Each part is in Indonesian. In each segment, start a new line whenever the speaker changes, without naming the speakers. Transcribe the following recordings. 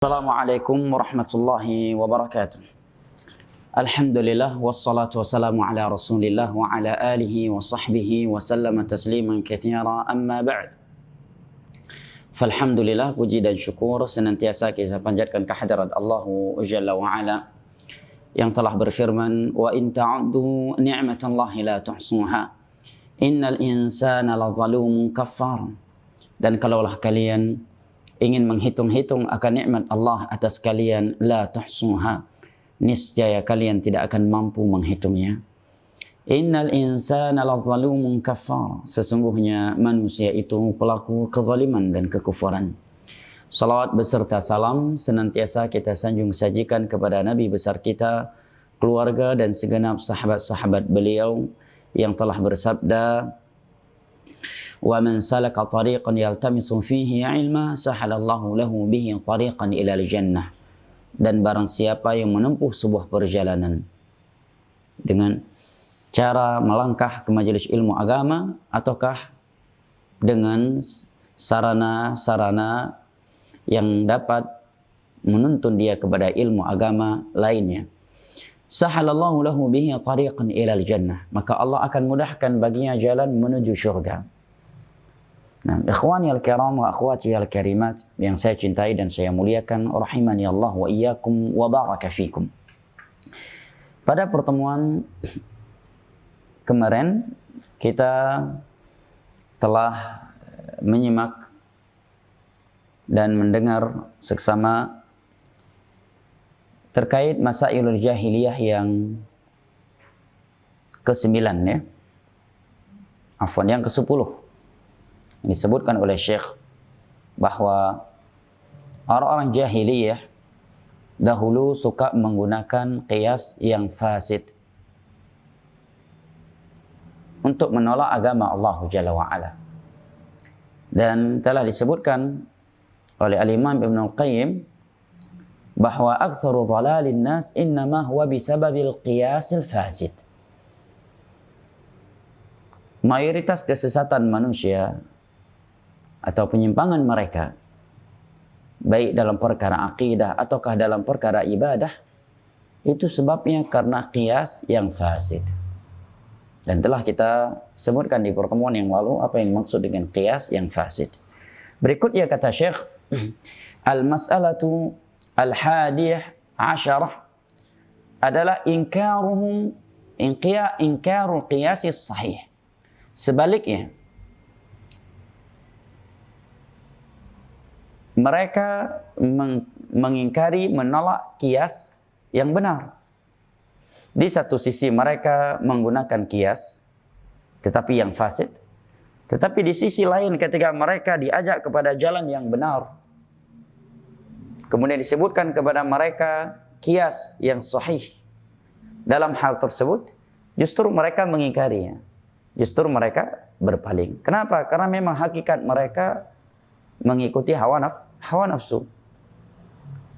Assalamualaikum warahmatullahi wabarakatuh. Alhamdulillah wassalatu wassalamu ala Rasulillah wa ala alihi wa sahbihi wa sallama tasliman katsira, amma ba'd. Falhamdulillah, puji dan syukur senantiasa kita panjatkan kehadirat Allah Jalla wa ala yang telah berfirman, wa in ta'uddu ni'matallahi la tuhsuha innal insana lazalumun kaffar. Dan kalaulah kalian ingin menghitung-hitung akan nikmat Allah atas kalian, la tuhsuha, niscaya kalian tidak akan mampu menghitungnya. Innal insana lazalumun kafar, sesungguhnya manusia itu pelaku kezaliman dan kekufuran. Salawat beserta salam senantiasa kita sanjung sajikan kepada Nabi besar kita, keluarga dan segenap sahabat-sahabat beliau yang telah bersabda, wa man salaka tariqan yaltamisu fihi ilma sahalallahu lahu bihi tariqan ilal jannah. Dan barang siapa yang menempuh sebuah perjalanan dengan cara melangkah ke majelis ilmu agama ataukah dengan sarana-sarana yang dapat menuntun dia kepada ilmu agama lainnya, sahalallahu lahu bihi tariqan ilal jannah, maka Allah akan mudahkan baginya jalan menuju syurga. Nah, ikhwani al-kiram wa akhwati al-karimat yang saya cintai dan saya muliakan, rahimani Allah wa iyyakum wa baraka fikum. Pada pertemuan kemarin kita telah menyimak dan mendengar seksama terkait masailul jahiliyah yang ke-9 ya. Afwan, yang ke-10. Disebutkan oleh Syekh bahwa orang-orang jahiliyah dahulu suka menggunakan qiyas yang fasid untuk menolak agama Allah Jalla wa'ala. Dan telah disebutkan oleh Al-Imam Ibn Al-Qayyim bahwa aktsaru dhalalin nas innama huwa bisababil qiyasil fasid. Mayoritas kesesatan manusia atau penyimpangan mereka, baik dalam perkara akidah ataukah dalam perkara ibadah, itu sebabnya karena qiyas yang fasid. Dan telah kita sebutkan di pertemuan yang lalu apa yang dimaksud dengan qiyas yang fasid. Berikutnya kata Syekh, al-mas'alatu al-hadiyah asyarah adalah inkarul qiyas sahih. Sebaliknya, mereka mengingkari, menolak kias yang benar. Di satu sisi mereka menggunakan kias, tetapi yang fasid. Tetapi di sisi lain ketika mereka diajak kepada jalan yang benar, kemudian disebutkan kepada mereka kias yang sahih. Dalam hal tersebut, justru mereka mengingkarinya. Justru mereka berpaling. Kenapa? Karena memang hakikat mereka mengikuti hawa nafsu.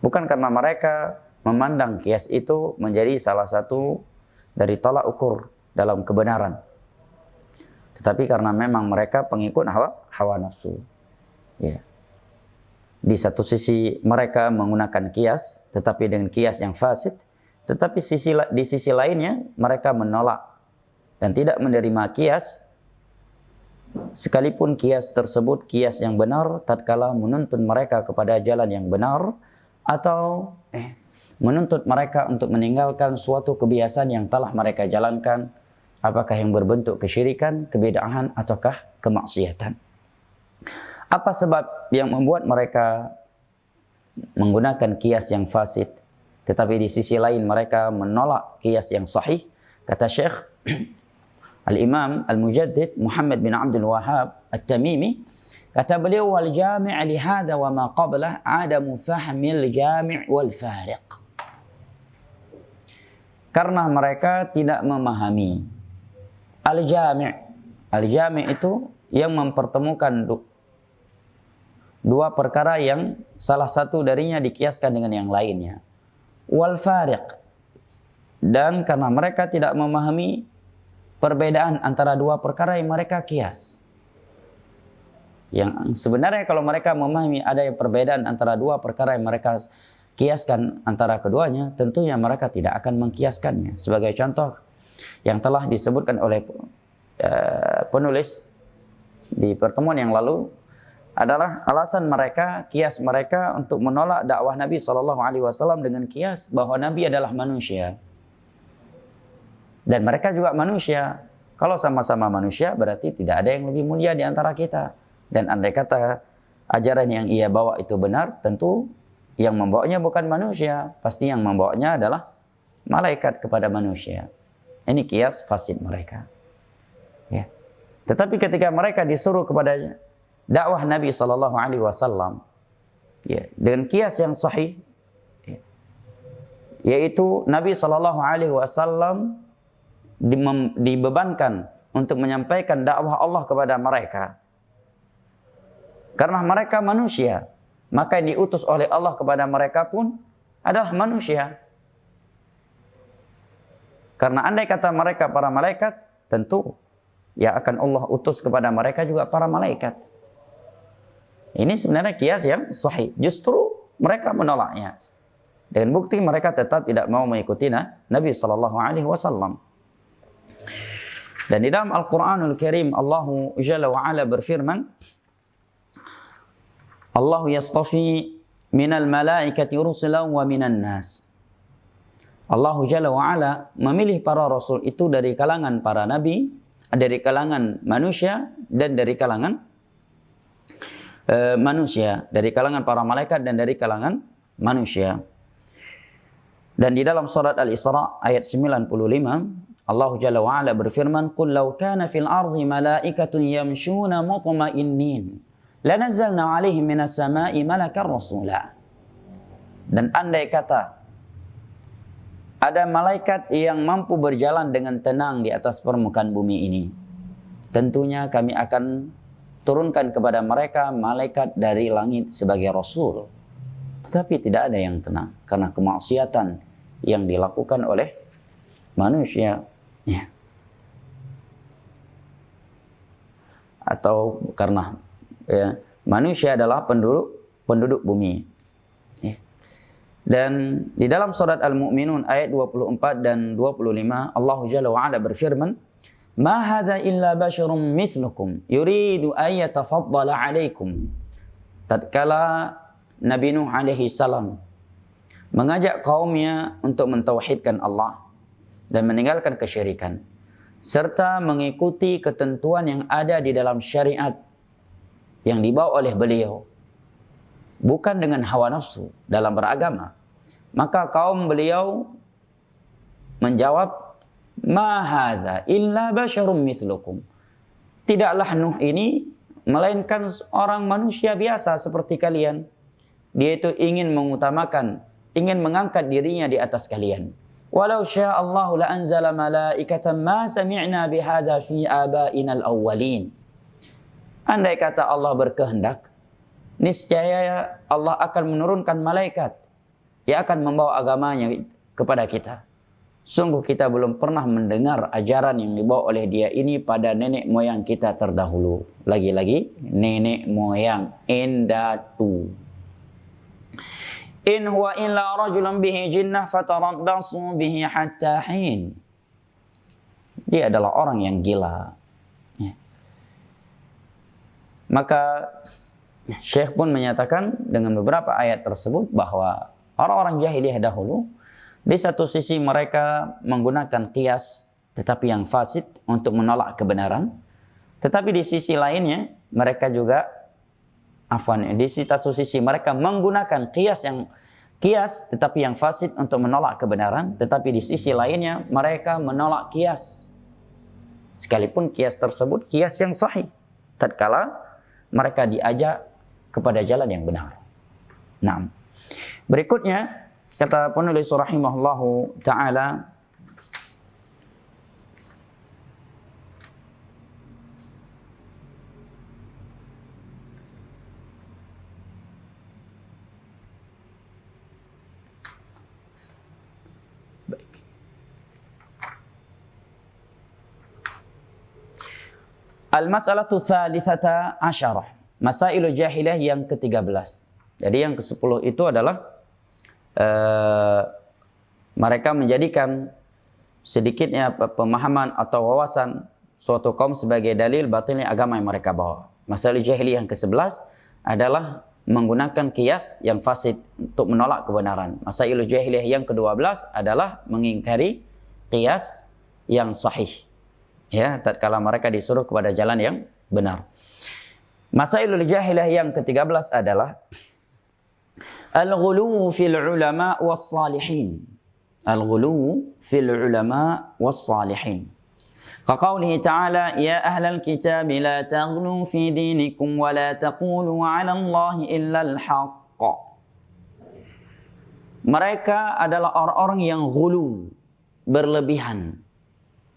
Bukan karena mereka memandang kias itu menjadi salah satu dari tolak ukur dalam kebenaran, tetapi karena memang mereka pengikut hawa nafsu. Ya. Di satu sisi mereka menggunakan kias, tetapi dengan kias yang fasid. Tetapi di sisi lainnya mereka menolak dan tidak menerima kias, sekalipun kias tersebut kias yang benar tatkala menuntun mereka kepada jalan yang benar, atau menuntut mereka untuk meninggalkan suatu kebiasaan yang telah mereka jalankan, apakah yang berbentuk kesyirikan, kebid'ahan, ataukah kemaksiatan. Apa sebab yang membuat mereka menggunakan kias yang fasid, tetapi di sisi lain mereka menolak kias yang sahih? Kata Syekh Al-Imam Al-Mujaddid Muhammad bin Abdul Wahhab At-Tamimi, kata beliau, wal jami' li hadha wa ma qablah adamu fahmil jami' wal fariq. Karena mereka tidak memahami al-jami'. Al-jami' itu yang mempertemukan dua perkara yang salah satu darinya dikiaskan dengan yang lainnya. Wal fariq. Dan karena mereka tidak memahami perbedaan antara dua perkara yang mereka kias. Yang sebenarnya kalau mereka memahami ada perbedaan antara dua perkara yang mereka kiaskan antara keduanya, tentunya mereka tidak akan mengkiaskannya. Sebagai contoh yang telah disebutkan oleh penulis di pertemuan yang lalu adalah alasan mereka, kias mereka untuk menolak dakwah Nabi SAW dengan kias bahwa Nabi adalah manusia. Dan mereka juga manusia. Kalau sama-sama manusia berarti tidak ada yang lebih mulia di antara kita. Dan andai kata ajaran yang ia bawa itu benar, tentu yang membawanya bukan manusia. Pasti yang membawanya adalah malaikat kepada manusia. Ini kias fasid mereka. Ya. Tetapi ketika mereka disuruh kepada dakwah Nabi SAW, ya, dengan kias yang sahih, ya, yaitu Nabi SAW dibebankan untuk menyampaikan dakwah Allah kepada mereka. Karena mereka manusia, maka yang diutus oleh Allah kepada mereka pun adalah manusia. Karena andai kata mereka para malaikat, tentu ya akan Allah utus kepada mereka juga para malaikat. Ini sebenarnya kias yang sahih. Justru mereka menolaknya. Dengan bukti mereka tetap tidak mau mengikuti Nabi SAW. Dan di dalam Al-Quranul Karim, Allah Jalla wa'ala berfirman, Allah yastafi minal malaikati rusulan wa minan nas. Allah Jalla wa'ala memilih para rasul itu dari kalangan para nabi, dari kalangan manusia, dan dari kalangan manusia, dari kalangan para malaikat dan dari kalangan manusia. Dan di dalam surat Al-Isra ayat 95, Allah Jalla wa'ala berfirman, "Qul law kana fil ardi malaikatun yamshuna mutma'innin lanazzalna 'alaihim minas sama'i malakan rasula." Dan andai kata ada malaikat yang mampu berjalan dengan tenang di atas permukaan bumi ini, tentunya kami akan turunkan kepada mereka malaikat dari langit sebagai rasul. Tetapi tidak ada yang tenang karena kemaksiatan yang dilakukan oleh manusia. Ya. Atau karena ya, manusia adalah penduduk bumi. Ya. Dan di dalam surat Al-Mu'minun ayat 24 dan 25, Allah Jalla wa'ala berfirman, "Ma hadza illa basyarum mithlukum yuridu an yatafaddala 'alaikum." Tatkala Nabi Nuh alaihi salam mengajak kaumnya untuk mentauhidkan Allah dan meninggalkan kesyirikan, serta mengikuti ketentuan yang ada di dalam syariat yang dibawa oleh beliau, bukan dengan hawa nafsu dalam beragama. Maka kaum beliau menjawab, "Ma hadza illa basyarum mithlukum." Tidaklah Nuh ini melainkan orang manusia biasa seperti kalian. Dia itu ingin mengutamakan, ingin mengangkat dirinya di atas kalian. Walau syaa Allahu la anzala malaikatan ma sami'na bihadza fi abaina al-awwalin. Andai kata Allah berkehendak, niscaya Allah akan menurunkan malaikat yang akan membawa agamanya kepada kita. Sungguh kita belum pernah mendengar ajaran yang dibawa oleh dia ini pada nenek moyang kita terdahulu. Lagi-lagi nenek moyang, endatu. In huwa illa rajulun bihi jinnah fatarabbasu bihi hatta hin. Dia adalah orang yang gila. Ya. Maka Syekh pun menyatakan dengan beberapa ayat tersebut bahwa orang-orang jahiliyah dahulu, di satu sisi mereka menggunakan qiyas tetapi yang fasid untuk menolak kebenaran, tetapi di sisi lainnya mereka juga di satu sisi mereka menggunakan qiyas tetapi yang fasid untuk menolak kebenaran, tetapi di sisi lainnya mereka menolak qiyas sekalipun qiyas tersebut qiyas yang sahih tatkala mereka diajak kepada jalan yang benar. Nah, berikutnya kata penulis rahimahullahu taala, Al-mas'alatu tsalitsata asyarah. Masailul jahiliyah yang ke-13. Jadi yang ke-10 itu adalah mereka menjadikan sedikitnya pemahaman atau wawasan suatu kaum sebagai dalil batilnya agama yang mereka bawa. Masailul jahiliyah yang ke-11 adalah menggunakan qiyas yang fasid untuk menolak kebenaran. Masailul jahiliyah yang ke-12 adalah mengingkari qiyas yang sahih. Ya, tatkala mereka disuruh kepada jalan yang benar. Masailul jahiliyah yang ke-13 adalah al-ghuluw fil ulama was salihin. Al-ghuluw fil ulama was salihin. Kaqaulihi ta'ala ya ahlal kitab la taghlu fi dinikum wa la taqulu 'ala Allahi illa al-haqq. Mereka adalah orang-orang yang ghulu, berlebihan,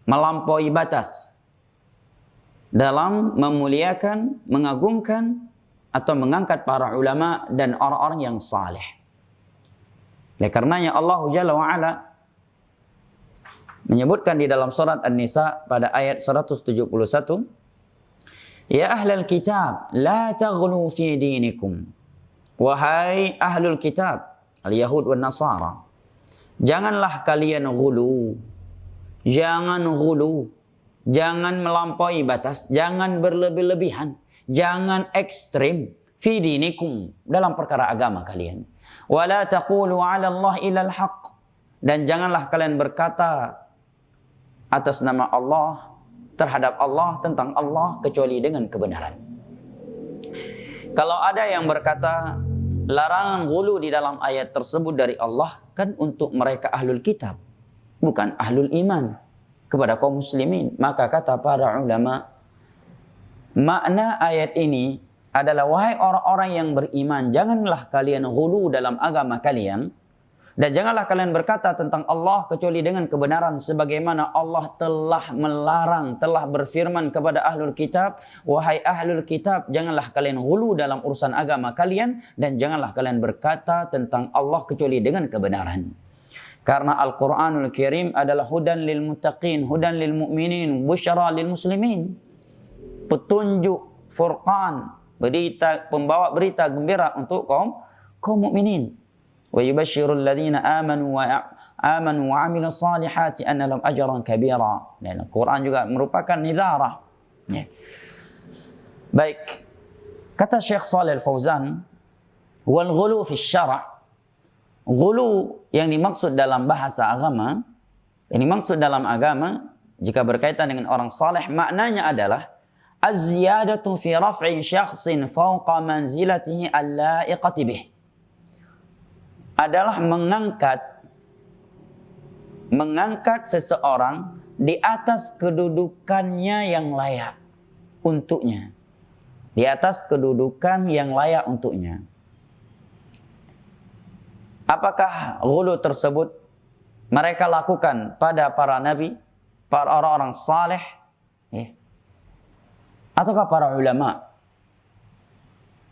melampaui batas dalam memuliakan, mengagungkan atau mengangkat para ulama dan orang-orang yang saleh. Oleh karenanya Allah Jalla wa Ala menyebutkan di dalam surat An-Nisa pada ayat 171, ya ahlal kitab la taghlu fi dinikum. Wahai ahlul kitab, al-Yahud wan Nasara, janganlah kalian ghulu. Jangan ghulu. Jangan melampaui batas, jangan berlebih-lebihan, jangan ekstrim fi dinikum dalam perkara agama kalian. Wala taqulu 'ala Allah illa al-haq, dan janganlah kalian berkata atas nama Allah terhadap Allah tentang Allah kecuali dengan kebenaran. Kalau ada yang berkata larangan ghulu di dalam ayat tersebut dari Allah, kan untuk mereka ahlul kitab, bukan ahlul iman kepada kaum muslimin. Maka kata para ulama, makna ayat ini adalah wahai orang-orang yang beriman, janganlah kalian ghulu dalam agama kalian, dan janganlah kalian berkata tentang Allah kecuali dengan kebenaran, sebagaimana Allah telah melarang, telah berfirman kepada ahlul kitab, wahai ahlul kitab, janganlah kalian ghulu dalam urusan agama kalian, dan janganlah kalian berkata tentang Allah kecuali dengan kebenaran. Karena Al-Quranul Karim adalah hudan lil muttaqin, hudan lil mu'minin, busyara lil muslimin. Petunjuk, furqan, berita, pembawa berita gembira untuk kaum mukminin. Wa yubashshirul ladzina amanu wa 'amilus salihati anna lahum ajran kabira. Dan Al-Quran juga merupakan nidharah. Ya. Baik. Kata Syekh Shalih Al-Fauzan, wal ghulu fi syara'. Ghulu yang dimaksud dalam bahasa agama, yang dimaksud dalam agama jika berkaitan dengan orang saleh, maknanya adalah az-ziyadatu fi raf'i syakhsin fawqa manzilatihi al-la'iqati bih. Adalah mengangkat seseorang di atas kedudukannya yang layak untuknya. Di atas kedudukan yang layak untuknya. Apakah ghulu tersebut mereka lakukan pada para nabi, para orang-orang saleh, ya, ataukah para ulama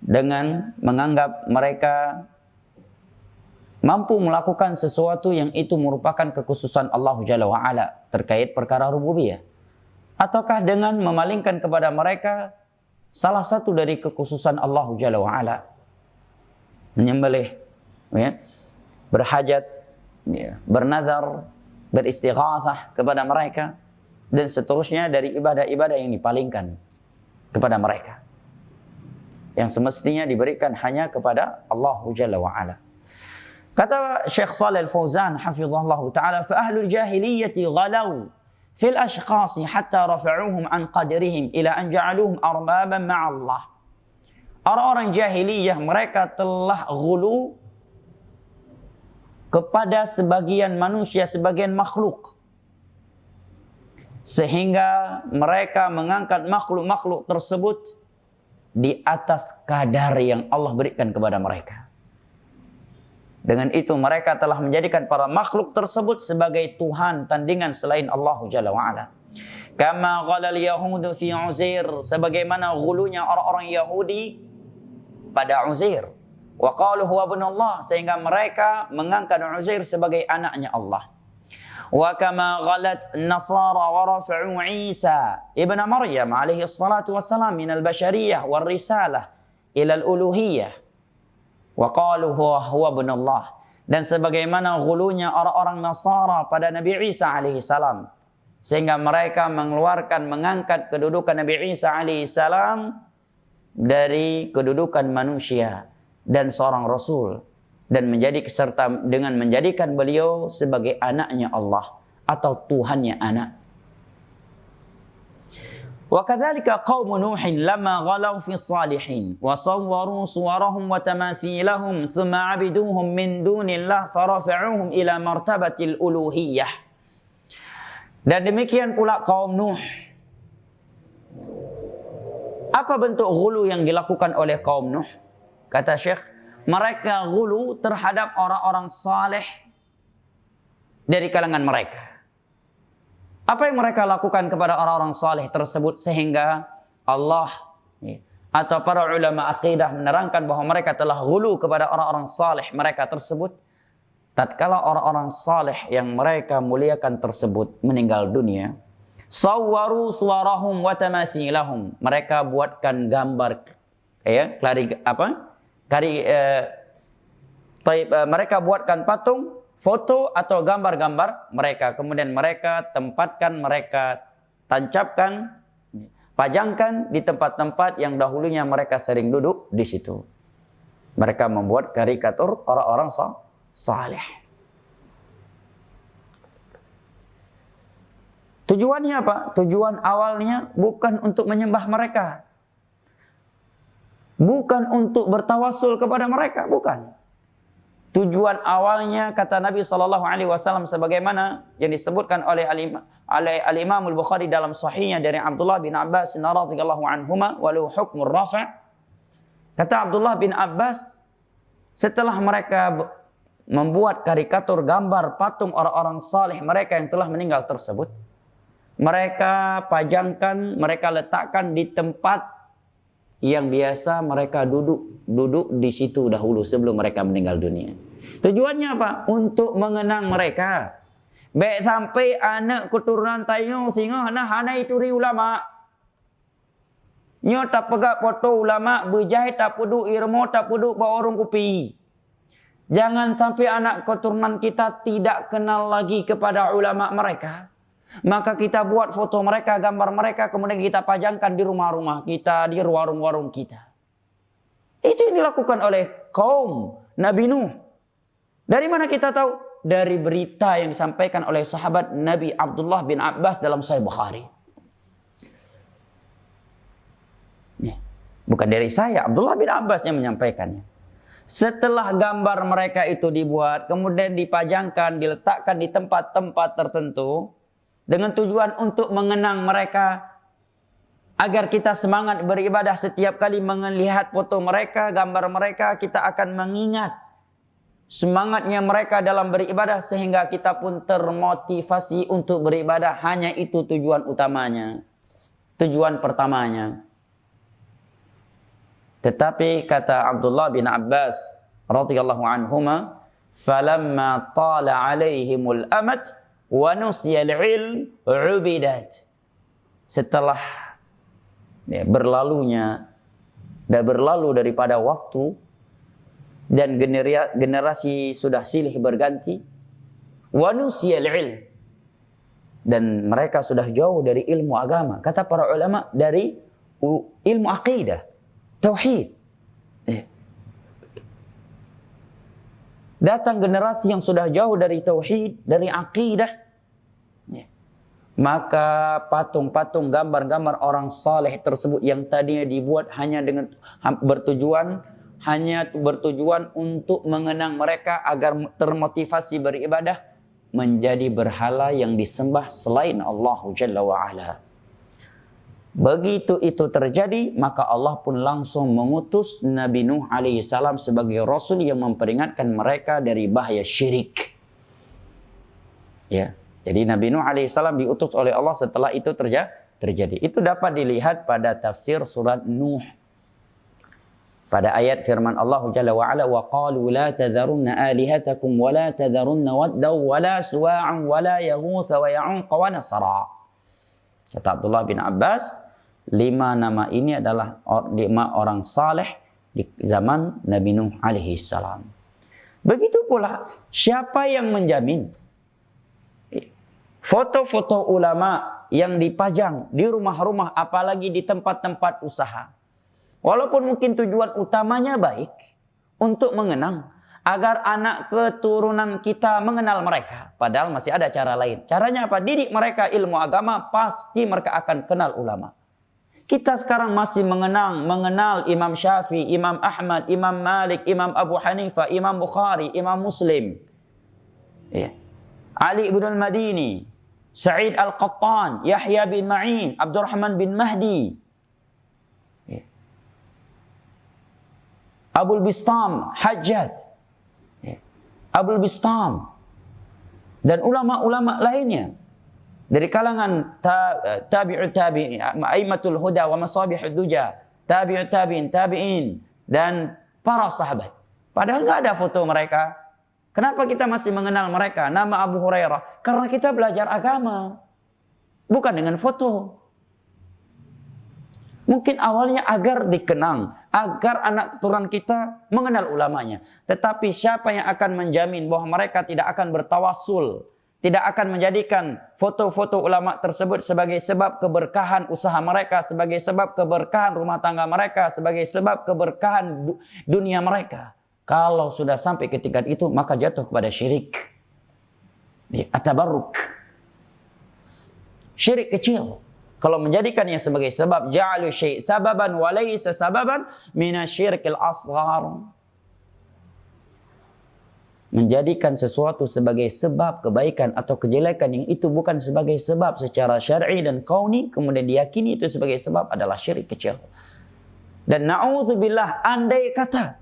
dengan menganggap mereka mampu melakukan sesuatu yang itu merupakan kekhususan Allah Jalla wa Ala terkait perkara rububiyah, ataukah dengan memalingkan kepada mereka salah satu dari kekhususan Allah Jalla wa Ala, menyembelih, ya, berhajat, ya, bernazar, beristighatsah kepada mereka, dan seterusnya dari ibadah-ibadah yang dipalingkan kepada mereka, yang semestinya diberikan hanya kepada Allah Jalla wa Ala. Kata Syekh Shalih Al-Fauzan hafizahullah ta'ala, fa ahlul jahiliyyati ghalaw fil ashkhasi hatta rafa'uhum an qadrihim ila an ja'aluhum arbaban ma'allah. Orang-orang jahiliyah mereka telah ghulu kepada sebagian manusia, sebagian makhluk, sehingga mereka mengangkat makhluk-makhluk tersebut di atas kadar yang Allah berikan kepada mereka. Dengan itu mereka telah menjadikan para makhluk tersebut sebagai Tuhan tandingan selain Allah Jalla wa'ala. Kama ghalal yahudu fi Uzair, sebagaimana ghulunya orang-orang Yahudi pada Uzair. Wa qalu huwa ibnullah, sehingga mereka mengangkat Uzair sebagai anaknya Allah. Wa kama ghalat Nasara wa rafa'u Isa ibn Maryam alaihi salatu wassalam min al-bashariyah wal risalah ila al-uluhiyah wa qalu huwa ibnullah. Dan sebagaimana ghulunya orang-orang Nasara pada Nabi Isa alaihi salam, sehingga mereka mengangkat kedudukan Nabi Isa alaihi salam dari kedudukan manusia dan seorang rasul, dan serta dengan menjadikan beliau sebagai anaknya Allah atau Tuhannya anak. Wa kadzalika qaum Nuhin lamma ghalaw fi salihin wa sawwaru suwarahum wa tamathilahum thumma 'abiduhum min dunillah farafa'uhum ila martabatil uluhiyah. Dan demikian pula kaum Nuh. Apa bentuk ghulu yang dilakukan oleh kaum Nuh? Kata Syekh, mereka ghulu terhadap orang-orang saleh dari kalangan mereka. Apa yang mereka lakukan kepada orang-orang saleh tersebut sehingga Allah atau para ulama akidah menerangkan bahwa mereka telah ghulu kepada orang-orang saleh mereka tersebut? Tatkala orang-orang saleh yang mereka muliakan tersebut meninggal dunia, sawwaru suwarahum wa tamathilahum, mereka buatkan gambar mereka buatkan patung, foto atau gambar-gambar mereka, kemudian mereka tempatkan, mereka tancapkan, pajangkan di tempat-tempat yang dahulunya mereka sering duduk di situ. Mereka membuat karikatur orang-orang saleh. Tujuannya apa? Tujuan awalnya bukan untuk menyembah mereka, bukan untuk bertawasul kepada mereka, bukan. Tujuan awalnya kata Nabi SAW sebagaimana yang disebutkan oleh Al-Imam Al-Bukhari dalam sahihnya dari Abdullah bin Abbas radhiyallahu anhuma walau hukmur rafa'. Kata Abdullah bin Abbas, setelah mereka membuat karikatur gambar patung orang-orang saleh mereka yang telah meninggal tersebut, mereka pajangkan, mereka letakkan di tempat yang biasa mereka duduk di situ dahulu sebelum mereka meninggal dunia. Tujuannya apa? Untuk mengenang mereka. Baik sampai anak keturunan tayo singa hana itu ulama. Nyo tak pegak foto ulama, berjahit tak pudu irmo, tak pudu bawa warung kopi. Jangan sampai anak keturunan kita tidak kenal lagi kepada ulama mereka. Maka kita buat foto mereka, gambar mereka, kemudian kita pajangkan di rumah-rumah kita, di warung-warung kita. Itu yang dilakukan oleh kaum Nabi Nuh. Dari mana kita tahu? Dari berita yang disampaikan oleh sahabat Nabi Abdullah bin Abbas dalam Sahih Bukhari. Bukan dari saya, Abdullah bin Abbas yang menyampaikannya. Setelah gambar mereka itu dibuat, kemudian dipajangkan, diletakkan di tempat-tempat tertentu, dengan tujuan untuk mengenang mereka, agar kita semangat beribadah setiap kali melihat foto mereka, gambar mereka, kita akan mengingat semangatnya mereka dalam beribadah sehingga kita pun termotivasi untuk beribadah. Hanya itu tujuan utamanya, tujuan pertamanya. Tetapi kata Abdullah bin Abbas radhiyallahu anhuma, falamma tala alaihimul amad wa nusyal ilm ubidat. Setelah berlalu daripada waktu dan generasi sudah silih berganti, wa nusyal ilm, dan mereka sudah jauh dari ilmu agama. Kata para ulama, dari ilmu akidah, tauhid. Datang generasi yang sudah jauh dari tauhid, dari akidah. Maka patung-patung, gambar-gambar orang saleh tersebut yang tadinya dibuat hanya bertujuan untuk mengenang mereka agar termotivasi beribadah, menjadi berhala yang disembah selain Allah Jalla wa'ala. Begitu itu terjadi, maka Allah pun langsung mengutus Nabi Nuh alaihi salam sebagai rasul yang memperingatkan mereka dari bahaya syirik. Ya. Jadi Nabi Nuh alaihi salam diutus oleh Allah setelah itu terjadi. Itu dapat dilihat pada tafsir surat Nuh. Pada ayat firman Allah Jalla wa Ala, wa qalu la tadharunna alihatakum wa la tadharunna waddaw wa la suwa'an wa la yaghutsa wa ya'uqa wa nasra. Kata Abdullah bin Abbas, 5 nama ini adalah 5 orang saleh di zaman Nabi Nuh alaihi salam. Begitu pula, siapa yang menjamin foto-foto ulama yang dipajang di rumah-rumah, apalagi di tempat-tempat usaha, walaupun mungkin tujuan utamanya baik untuk mengenang, agar anak keturunan kita mengenal mereka, padahal masih ada cara lain. Caranya apa? Didik mereka ilmu agama, pasti mereka akan kenal ulama. Kita sekarang masih mengenal Imam Syafi'i, Imam Ahmad, Imam Malik, Imam Abu Hanifah, Imam Bukhari, Imam Muslim, Ali ibn al-Madini, Sa'id al-Qattan, Yahya bin Ma'in, Abdurrahman bin Mahdi, Abul Bistam, Hajjat, Abul Bistam, dan ulama-ulama lainnya dari kalangan tabi'ut tabi'in, aimatul huda wa masabihud duja, tabi'ut tabi'in, tabi'in, dan para sahabat. Padahal nggak ada foto mereka. Kenapa kita masih mengenal mereka? Nama Abu Hurairah. Karena kita belajar agama, bukan dengan foto. Mungkin awalnya agar dikenang, agar anak keturunan kita mengenal ulamanya. Tetapi siapa yang akan menjamin bahwa mereka tidak akan bertawassul, tidak akan menjadikan foto-foto ulama tersebut sebagai sebab keberkahan usaha mereka, sebagai sebab keberkahan rumah tangga mereka, sebagai sebab keberkahan dunia mereka. Kalau sudah sampai ke tingkat itu, maka jatuh kepada syirik. At-tabarruk. Syirik kecil. Kalau menjadikannya sebagai sebab, ja'alu syai' sababan wa laysa sababan minasyirkil asghar. Menjadikan sesuatu sebagai sebab kebaikan atau kejelekan yang itu bukan sebagai sebab secara syar'i dan kauni, kemudian diyakini itu sebagai sebab, adalah syirik kecil. Dan na'udzubillah, andai kata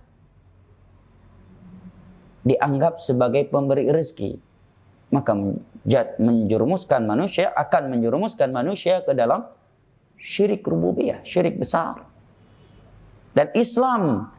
dianggap sebagai pemberi rezeki, maka menjerumuskan manusia, akan menjerumuskan manusia ke dalam syirik rububiyah, syirik besar. Dan Islam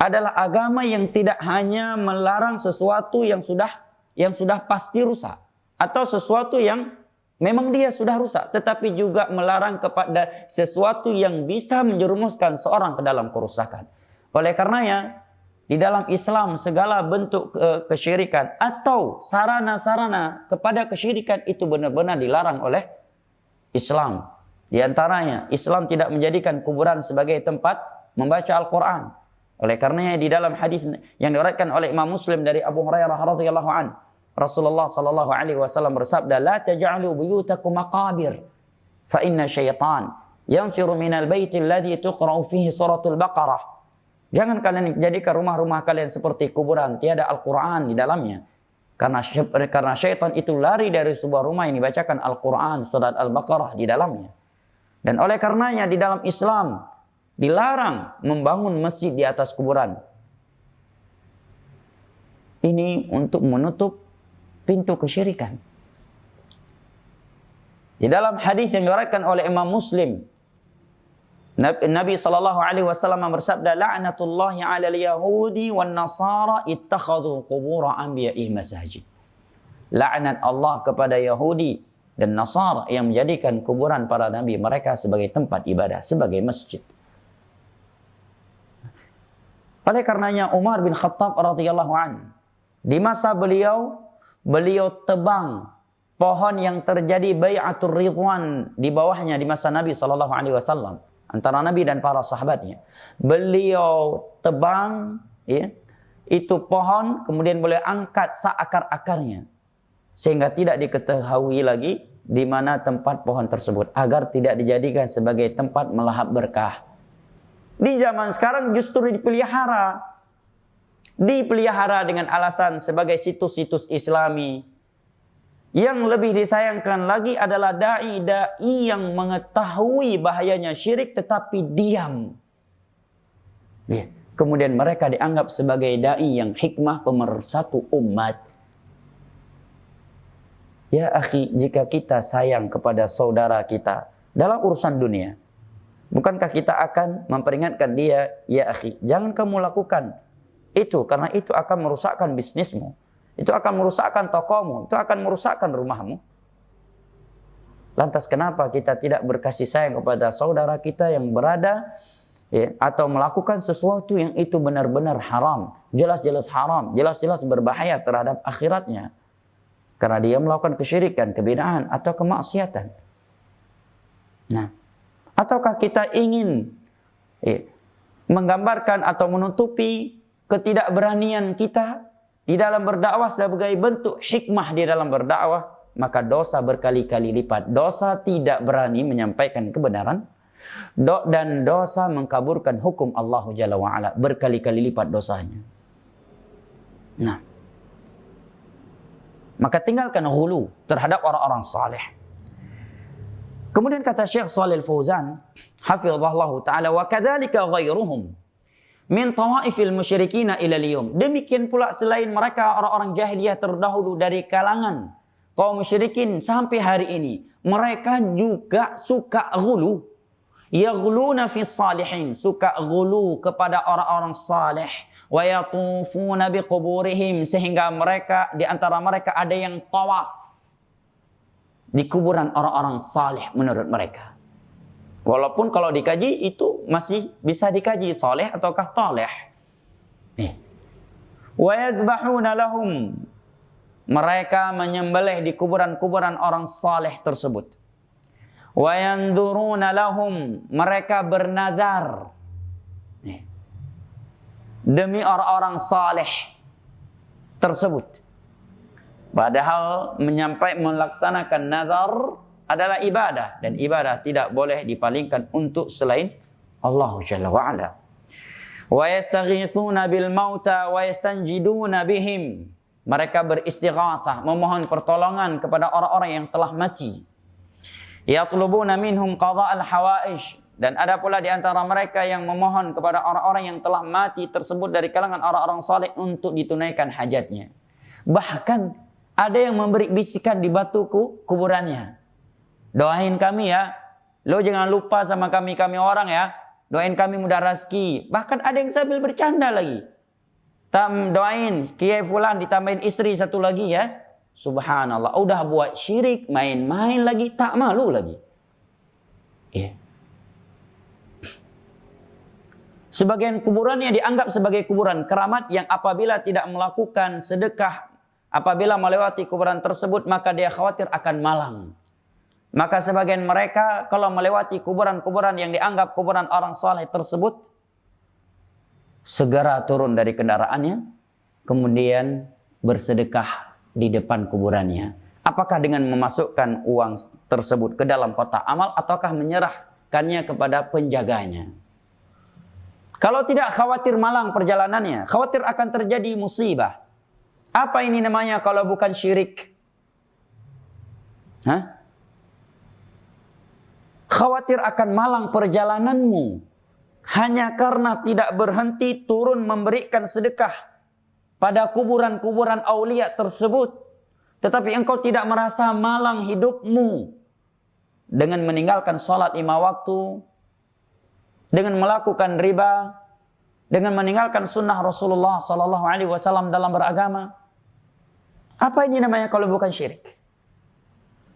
adalah agama yang tidak hanya melarang sesuatu yang sudah pasti rusak, atau sesuatu yang memang dia sudah rusak, tetapi juga melarang kepada sesuatu yang bisa menjerumuskan seorang ke dalam kerusakan. Oleh karenanya, di dalam Islam segala bentuk kesyirikan atau sarana-sarana kepada kesyirikan itu benar-benar dilarang oleh Islam. Di antaranya, Islam tidak menjadikan kuburan sebagai tempat membaca Al-Quran. Oleh karenanya di dalam hadis yang diriwayatkan oleh Imam Muslim dari Abu Hurairah radhiyallahu an, Rasulullah sallallahu alaihi wasallam bersabda, "La taj'alu buyutakum maqabir, fa inna syaitan yanfiru minal baiti alladhi tuqra'u fihi suratul Baqarah." Jangan kalian jadikan rumah-rumah kalian seperti kuburan, tiada Al-Quran di dalamnya. Karena syaitan itu lari dari sebuah rumah yang dibacakan Al-Quran, surat Al-Baqarah di dalamnya. Dan oleh karenanya di dalam Islam dilarang membangun masjid di atas kuburan. Ini untuk menutup pintu kesyirikan. Di dalam hadis yang diriwayatkan oleh Imam Muslim, Nabi SAW bersabda, "La'natullahi 'alal yahudi wan nasara ittakhadhu qubur anbiya'i masajid." Laknat Allah kepada Yahudi dan Nasara yang menjadikan kuburan para nabi mereka sebagai tempat ibadah, sebagai masjid. Oleh karenanya Umar bin Khattab radhiyallahu an, di masa beliau tebang pohon yang terjadi bai'atur ridwan di bawahnya di masa Nabi SAW. Antara Nabi dan para sahabatnya. Beliau tebang itu pohon, kemudian beliau angkat seakar-akarnya. Sehingga tidak diketahui lagi di mana tempat pohon tersebut. Agar tidak dijadikan sebagai tempat melahap berkah. Di zaman sekarang justru dipelihara. Dipelihara dengan alasan sebagai situs-situs Islami. Yang lebih disayangkan lagi adalah da'i yang mengetahui bahayanya syirik tetapi diam. Kemudian mereka dianggap sebagai da'i yang hikmah, pemersatu umat. Ya akhi, jika kita sayang kepada saudara kita dalam urusan dunia, bukankah kita akan memperingatkan dia, ya akhi, jangan kamu lakukan itu, karena itu akan merusakkan bisnismu. Itu akan merusakkan tokomu, itu akan merusakkan rumahmu. Lantas kenapa kita tidak berkasih sayang kepada saudara kita yang berada ya, atau melakukan sesuatu yang itu benar-benar haram, jelas-jelas haram, jelas-jelas berbahaya terhadap akhiratnya. Karena dia melakukan kesyirikan, kebid'ahan atau kemaksiatan. Nah, ataukah kita ingin menggambarkan atau menutupi ketidakberanian kita di dalam berdakwah sebagai bentuk hikmah di dalam berdakwah, maka dosa berkali-kali lipat. Dosa tidak berani menyampaikan kebenaran, dan dosa mengkaburkan hukum Allah Jalla wa'ala, berkali-kali lipat dosanya. Nah, maka tinggalkan ghulu terhadap orang-orang saleh. Kemudian kata Syekh Shalih Al-Fauzan hafizahullah taala, wa kadzalika ghairuhum min tawaifil musyrikin ila al-yawm. Demikian pula selain mereka orang-orang jahiliyah terdahulu dari kalangan kaum musyrikin sampai hari ini, mereka juga suka ghulu. Yaghluna fi salihin, suka ghulu kepada orang-orang saleh, wa yatufuna bi quburihim, sehingga mereka di antara mereka ada yang tawaf di kuburan orang-orang saleh menurut mereka. Walaupun kalau dikaji itu masih bisa dikaji saleh ataukah taleh. Wa yazbahuna lahum, mereka menyembelih di kuburan-kuburan orang saleh tersebut. Wa yanduruna lahum, mereka bernazar demi orang-orang saleh tersebut. Padahal melaksanakan nazar adalah ibadah, dan ibadah tidak boleh dipalingkan untuk selain Allah Jalla wa'ala. Wa yastaghithuna bil mauta wa yastanjiduna bihim, mereka beristighatsah, memohon pertolongan kepada orang-orang yang telah mati. Yatlubuna minhum qada'al hawaij, dan ada pula di antara mereka yang memohon kepada orang-orang yang telah mati tersebut dari kalangan orang-orang saleh untuk ditunaikan hajatnya. Bahkan ada yang memberi bisikan di batu kuburannya. Doain kami ya, lo jangan lupa sama kami orang ya, doain kami mudah rezeki. Bahkan ada yang sambil bercanda lagi, doain Kiai Fulan ditambahin istri satu lagi ya. Subhanallah, udah buat syirik, main-main lagi, tak malu lagi. Sebagian kuburannya dianggap sebagai kuburan keramat yang apabila tidak melakukan sedekah, apabila melewati kuburan tersebut, maka dia khawatir akan malang. Maka sebagian mereka kalau melewati kuburan-kuburan yang dianggap kuburan orang saleh tersebut, segera turun dari kendaraannya, kemudian bersedekah di depan kuburannya. Apakah dengan memasukkan uang tersebut ke dalam kotak amal, ataukah menyerahkannya kepada penjaganya? Kalau tidak, khawatir malang perjalanannya, khawatir akan terjadi musibah. Apa ini namanya kalau bukan syirik? Khawatir akan malang perjalananmu hanya karena tidak berhenti turun memberikan sedekah pada kuburan-kuburan aulia tersebut. Tetapi engkau tidak merasa malang hidupmu dengan meninggalkan salat 5 waktu, dengan melakukan riba, dengan meninggalkan sunnah Rasulullah SAW dalam beragama. Apa ini namanya kalau bukan syirik?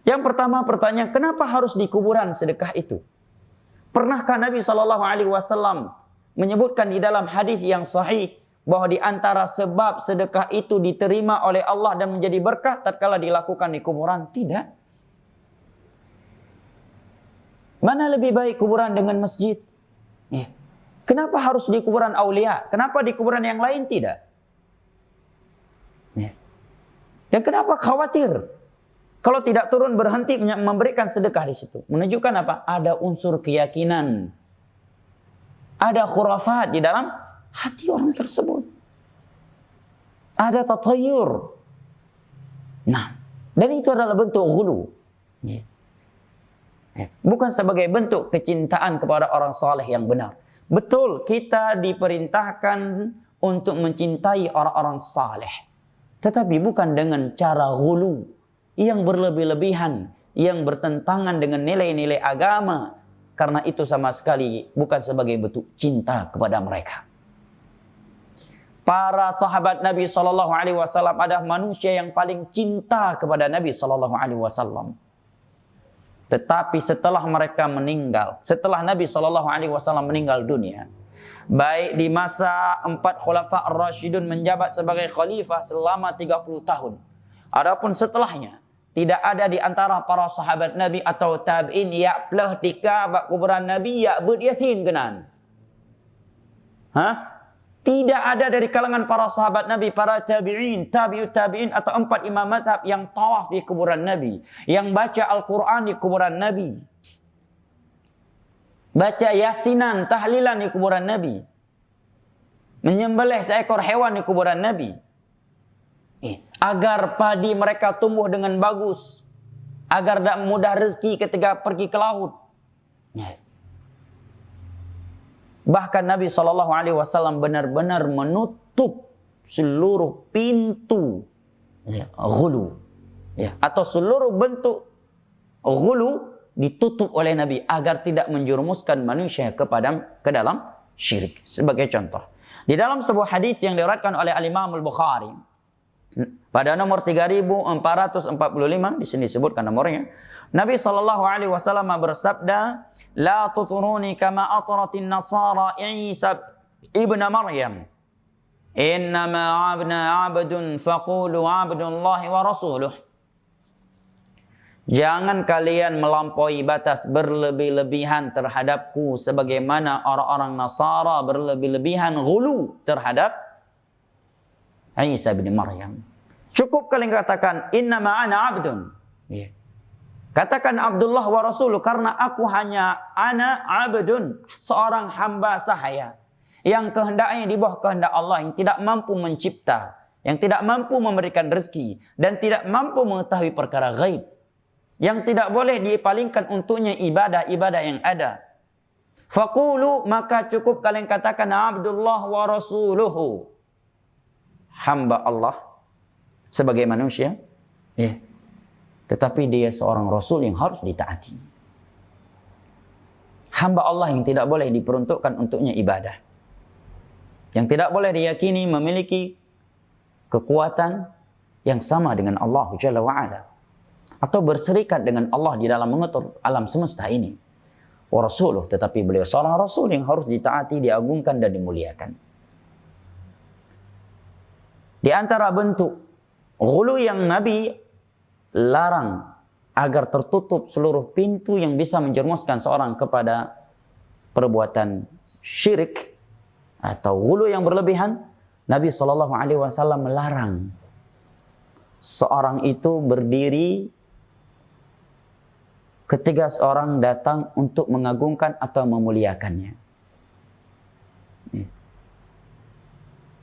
Yang pertama pertanyaan, kenapa harus di kuburan sedekah itu? Pernahkah Nabi SAW menyebutkan di dalam hadis yang sahih bahwa di antara sebab sedekah itu diterima oleh Allah dan menjadi berkah tatkala dilakukan di kuburan? Tidak. Mana lebih baik kuburan dengan masjid? Kenapa harus di kuburan aulia? Kenapa di kuburan yang lain tidak? Dan kenapa khawatir kalau tidak turun berhenti memberikan sedekah di situ? Menunjukkan apa? Ada unsur keyakinan, ada khurafat di dalam hati orang tersebut. Ada tatayur. Nah, dan itu adalah bentuk ghulu. Bukan sebagai bentuk kecintaan kepada orang saleh yang benar. Betul, kita diperintahkan untuk mencintai orang-orang saleh, tetapi bukan dengan cara ghulu yang berlebih-lebihan, yang bertentangan dengan nilai-nilai agama. Karena itu sama sekali bukan sebagai bentuk cinta kepada mereka. Para sahabat Nabi SAW adalah manusia yang paling cinta kepada Nabi SAW. Tetapi setelah mereka meninggal, setelah Nabi SAW meninggal dunia, baik di masa 4 Khulafa Ar-Rasyidun menjabat sebagai khalifah selama 30 tahun. Adapun setelahnya, tidak ada di antara para sahabat Nabi atau tabi'in yang pelah tika bak kuburan Nabi yang beryasin genan. Tidak ada dari kalangan para sahabat Nabi, para tabi'in, tabi'ut tabi'in atau 4 imam mazhab yang tawaf di kuburan Nabi, yang baca Al-Quran di kuburan Nabi, baca yasinan, tahlilan di kuburan Nabi, menyembelih seekor hewan di kuburan Nabi, agar padi mereka tumbuh dengan bagus, agar tak mudah rezeki ketika pergi ke laut. Bahkan Nabi SAW benar-benar menutup seluruh pintu ghulu, atau seluruh bentuk ghulu ditutup oleh Nabi agar tidak menjerumuskan manusia ke dalam syirik. Sebagai contoh, di dalam sebuah hadis yang diriwayatkan oleh Al-Imam Al-Bukhari pada nomor 3445, di sini disebutkan nomornya, Nabi SAW bersabda, "La tuturuni kama atratin nasara Isa ibn Maryam. Innama abdun faqulu abdullahi wa rasuluh." Jangan kalian melampaui batas berlebih-lebihan terhadapku sebagaimana orang-orang Nasara berlebih-lebihan ghulu terhadap Isa bin Maryam. Cukup kalian katakan innama ana abdun. Katakan Abdullah wa Rasuluh, karena aku hanya ana abdun, seorang hamba sahaya yang kehendaknya di bawah kehendak Allah, yang tidak mampu mencipta, yang tidak mampu memberikan rezeki, dan tidak mampu mengetahui perkara gaib, yang tidak boleh dipalingkan untuknya ibadah-ibadah yang ada. Faqulu, maka cukup kalian katakan Abdullah wa Rasuluhu, hamba Allah sebagai manusia, tetapi dia seorang Rasul yang harus ditaati. Hamba Allah yang tidak boleh diperuntukkan untuknya ibadah, yang tidak boleh diyakini memiliki kekuatan yang sama dengan Allah Jalla wa'ala, atau berserikat dengan Allah di dalam mengatur alam semesta ini. Wa Rasuluh, tetapi beliau seorang Rasul yang harus ditaati, diagungkan dan dimuliakan. Di antara bentuk ghulu yang Nabi larang agar tertutup seluruh pintu yang bisa menjerumuskan seorang kepada perbuatan syirik atau ghulu yang berlebihan, Nabi SAW melarang seorang itu berdiri ketika seorang datang untuk mengagungkan atau memuliakannya.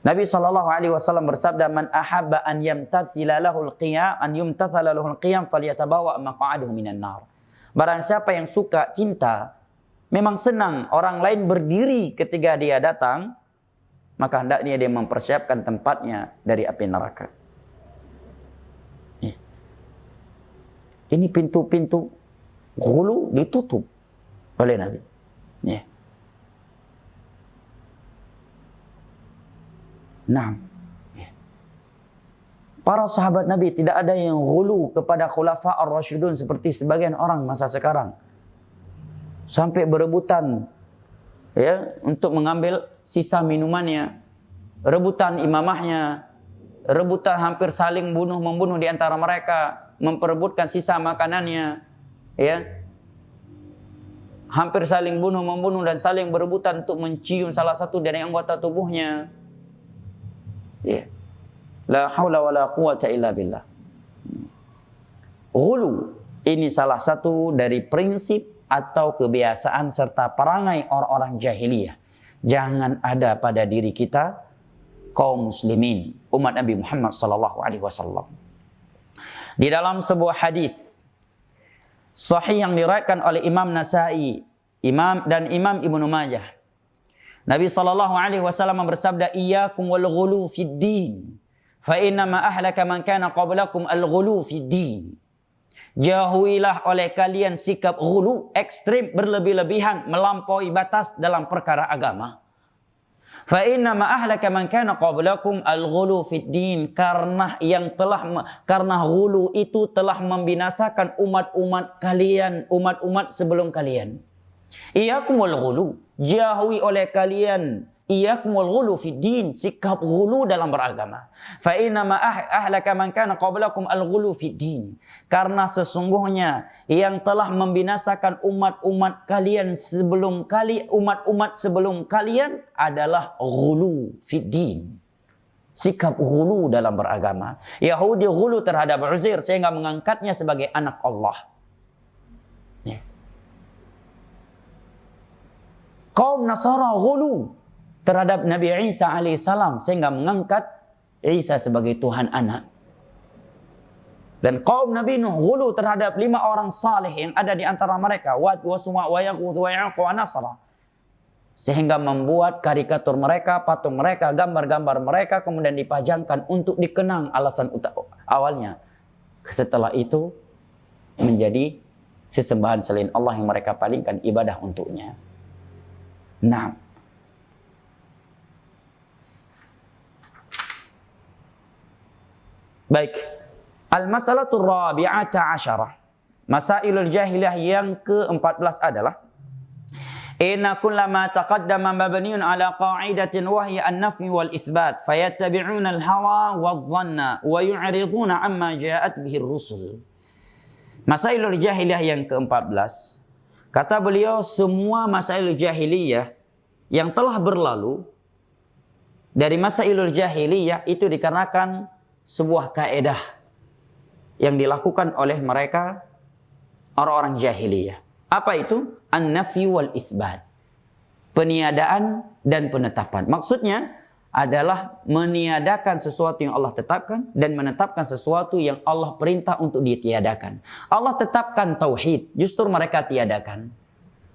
Nabi SAW bersabda, "Man ahabba an yumtathala lahul qiyam falyatabawa maq'adahu minan nar." Barang siapa yang suka, cinta, memang senang orang lain berdiri ketika dia datang, maka hendaknya dia mempersiapkan tempatnya dari api neraka. Ini pintu-pintu ghulu ditutup oleh Nabi. Nah, para sahabat Nabi tidak ada yang ghulu kepada Khulafa Ar-Rasyidun seperti sebagian orang masa sekarang, sampai berebutan untuk mengambil sisa minumannya, rebutan imamahnya, rebutan hampir saling bunuh-membunuh di antara mereka, memperebutkan sisa makanannya, hampir saling bunuh-membunuh dan saling berebutan untuk mencium salah satu dari anggota tubuhnya. La haula wala quwata illa billah. Ghulu ini salah satu dari prinsip atau kebiasaan serta perangai orang-orang jahiliyah. Jangan ada pada diri kita kaum muslimin, umat Nabi Muhammad SAW. Di dalam sebuah hadis sahih yang diriwayatkan oleh Imam Nasa'i, Imam Ibnu Majah, Nabi SAW bersabda, "Iyyakum wal ghulu fid din, fa inna ma ahlaka man kana qablakum al ghulu fid din." Jauhilah oleh kalian sikap ghulu, ekstrim, berlebih-lebihan, melampaui batas dalam perkara agama. Fa inna ma ahlaka man kana qablakum al-ghulu fid din, karena ghulu itu telah membinasakan umat-umat kalian, umat-umat sebelum kalian. Iyakumul ghulu, jauhi oleh kalian iyakumul ghulu fid din, sikap ghulu dalam beragama. Fa inna ma ahlaka man kana qablakum al-ghulu fid din, karena sesungguhnya yang telah membinasakan umat-umat kalian sebelum umat-umat sebelum kalian adalah ghulu fid din, sikap ghulu dalam beragama. Yahudi ghulu terhadap Uzair sehingga mengangkatnya sebagai anak Allah. Kaum Nasara ghulu terhadap Nabi Isa alaihissalam sehingga mengangkat Isa sebagai Tuhan anak. Dan kaum Nabi Nuh ghulu terhadap 5 orang saleh yang ada di antara mereka, Wad wa Suwa wa Yaghut wa Ya'uq wa Nasra, sehingga membuat karikatur mereka, patung mereka, gambar-gambar mereka kemudian dipajangkan untuk dikenang alasan awalnya. Setelah itu menjadi sesembahan selain Allah yang mereka palingkan ibadah untuknya. Nah, baik. Al-mas'alatul rabi'ata asyarah. Masailul jahiliyah yang ke-14 adalah inna kullama taqaddama mabniun ala qa'idatin wa hiya an-nafy wal itsbat fayattabi'una al-hawa wadh-dhanna wa yu'riduna amma ja'at bihi ar-rusul. Masailul jahiliyah yang ke-14. Kata beliau, semua masailul jahiliyah yang telah berlalu dari masailul jahiliyah itu dikarenakan sebuah kaedah yang dilakukan oleh mereka orang-orang jahiliyah. Apa itu? An-nafy wal itsbat. Peniadaan dan penetapan. Maksudnya adalah meniadakan sesuatu yang Allah tetapkan dan menetapkan sesuatu yang Allah perintah untuk ditiadakan. Allah tetapkan tauhid, justru mereka tiadakan.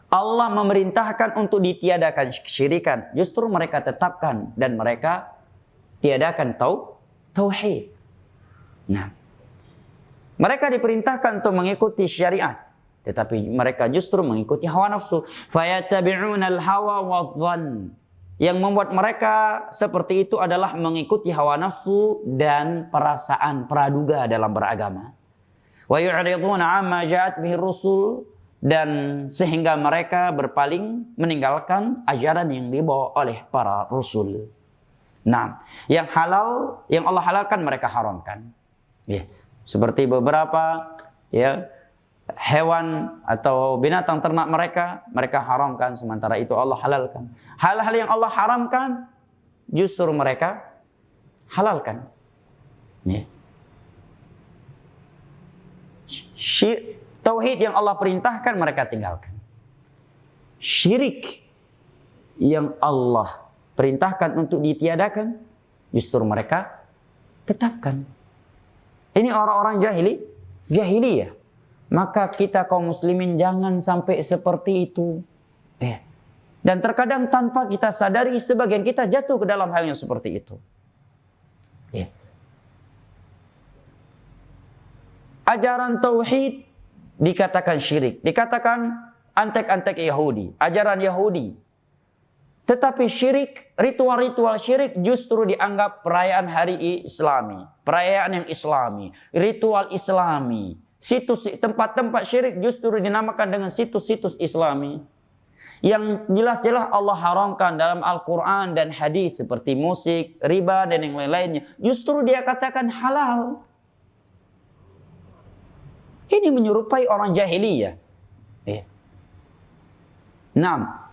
Allah memerintahkan untuk ditiadakan kesyirikan, justru mereka tetapkan dan mereka tiadakan tauhid. Nah, mereka diperintahkan untuk mengikuti syariat, tetapi mereka justru mengikuti hawa nafsu. Fayattabi'una al-hawa wadh-dhann. Yang membuat mereka seperti itu adalah mengikuti hawa nafsu dan perasaan praduga dalam beragama. Wa yu'riduna 'amma ja'at bihi rusul, dan sehingga mereka berpaling meninggalkan ajaran yang dibawa oleh para rasul. Nah, yang halal, yang Allah halalkan mereka haramkan. Ya, seperti beberapa hewan atau binatang ternak mereka haramkan, sementara itu Allah halalkan. Hal-hal yang Allah haramkan justru mereka halalkan. Ya. Tauhid yang Allah perintahkan mereka tinggalkan. Syirik yang Allah perintahkan untuk ditiadakan justru mereka tetapkan. Ini orang-orang jahiliyah. Maka kita kaum muslimin jangan sampai seperti itu. Dan terkadang tanpa kita sadari sebagian kita jatuh ke dalam hal yang seperti itu. Ajaran tauhid dikatakan syirik, dikatakan antek-antek Yahudi, ajaran Yahudi. Tetapi syirik, ritual-ritual syirik justru dianggap perayaan hari Islami, perayaan yang Islami, ritual Islami. Situs tempat-tempat syirik justru dinamakan dengan situs-situs Islami. Yang jelas-jelas Allah haramkan dalam Al-Quran dan hadis seperti musik, riba dan yang lain-lainnya. Justru dia katakan halal. Ini menyerupai orang jahiliyah. Nah,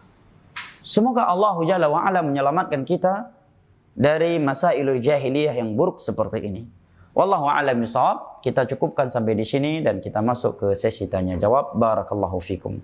semoga Allah Jalla wa'ala menyelamatkan kita dari masailul jahiliyah yang buruk seperti ini. Wallahu a'lam bishawab. Kita cukupkan sampai di sini dan kita masuk ke sesi tanya jawab. Barakallahu fikum.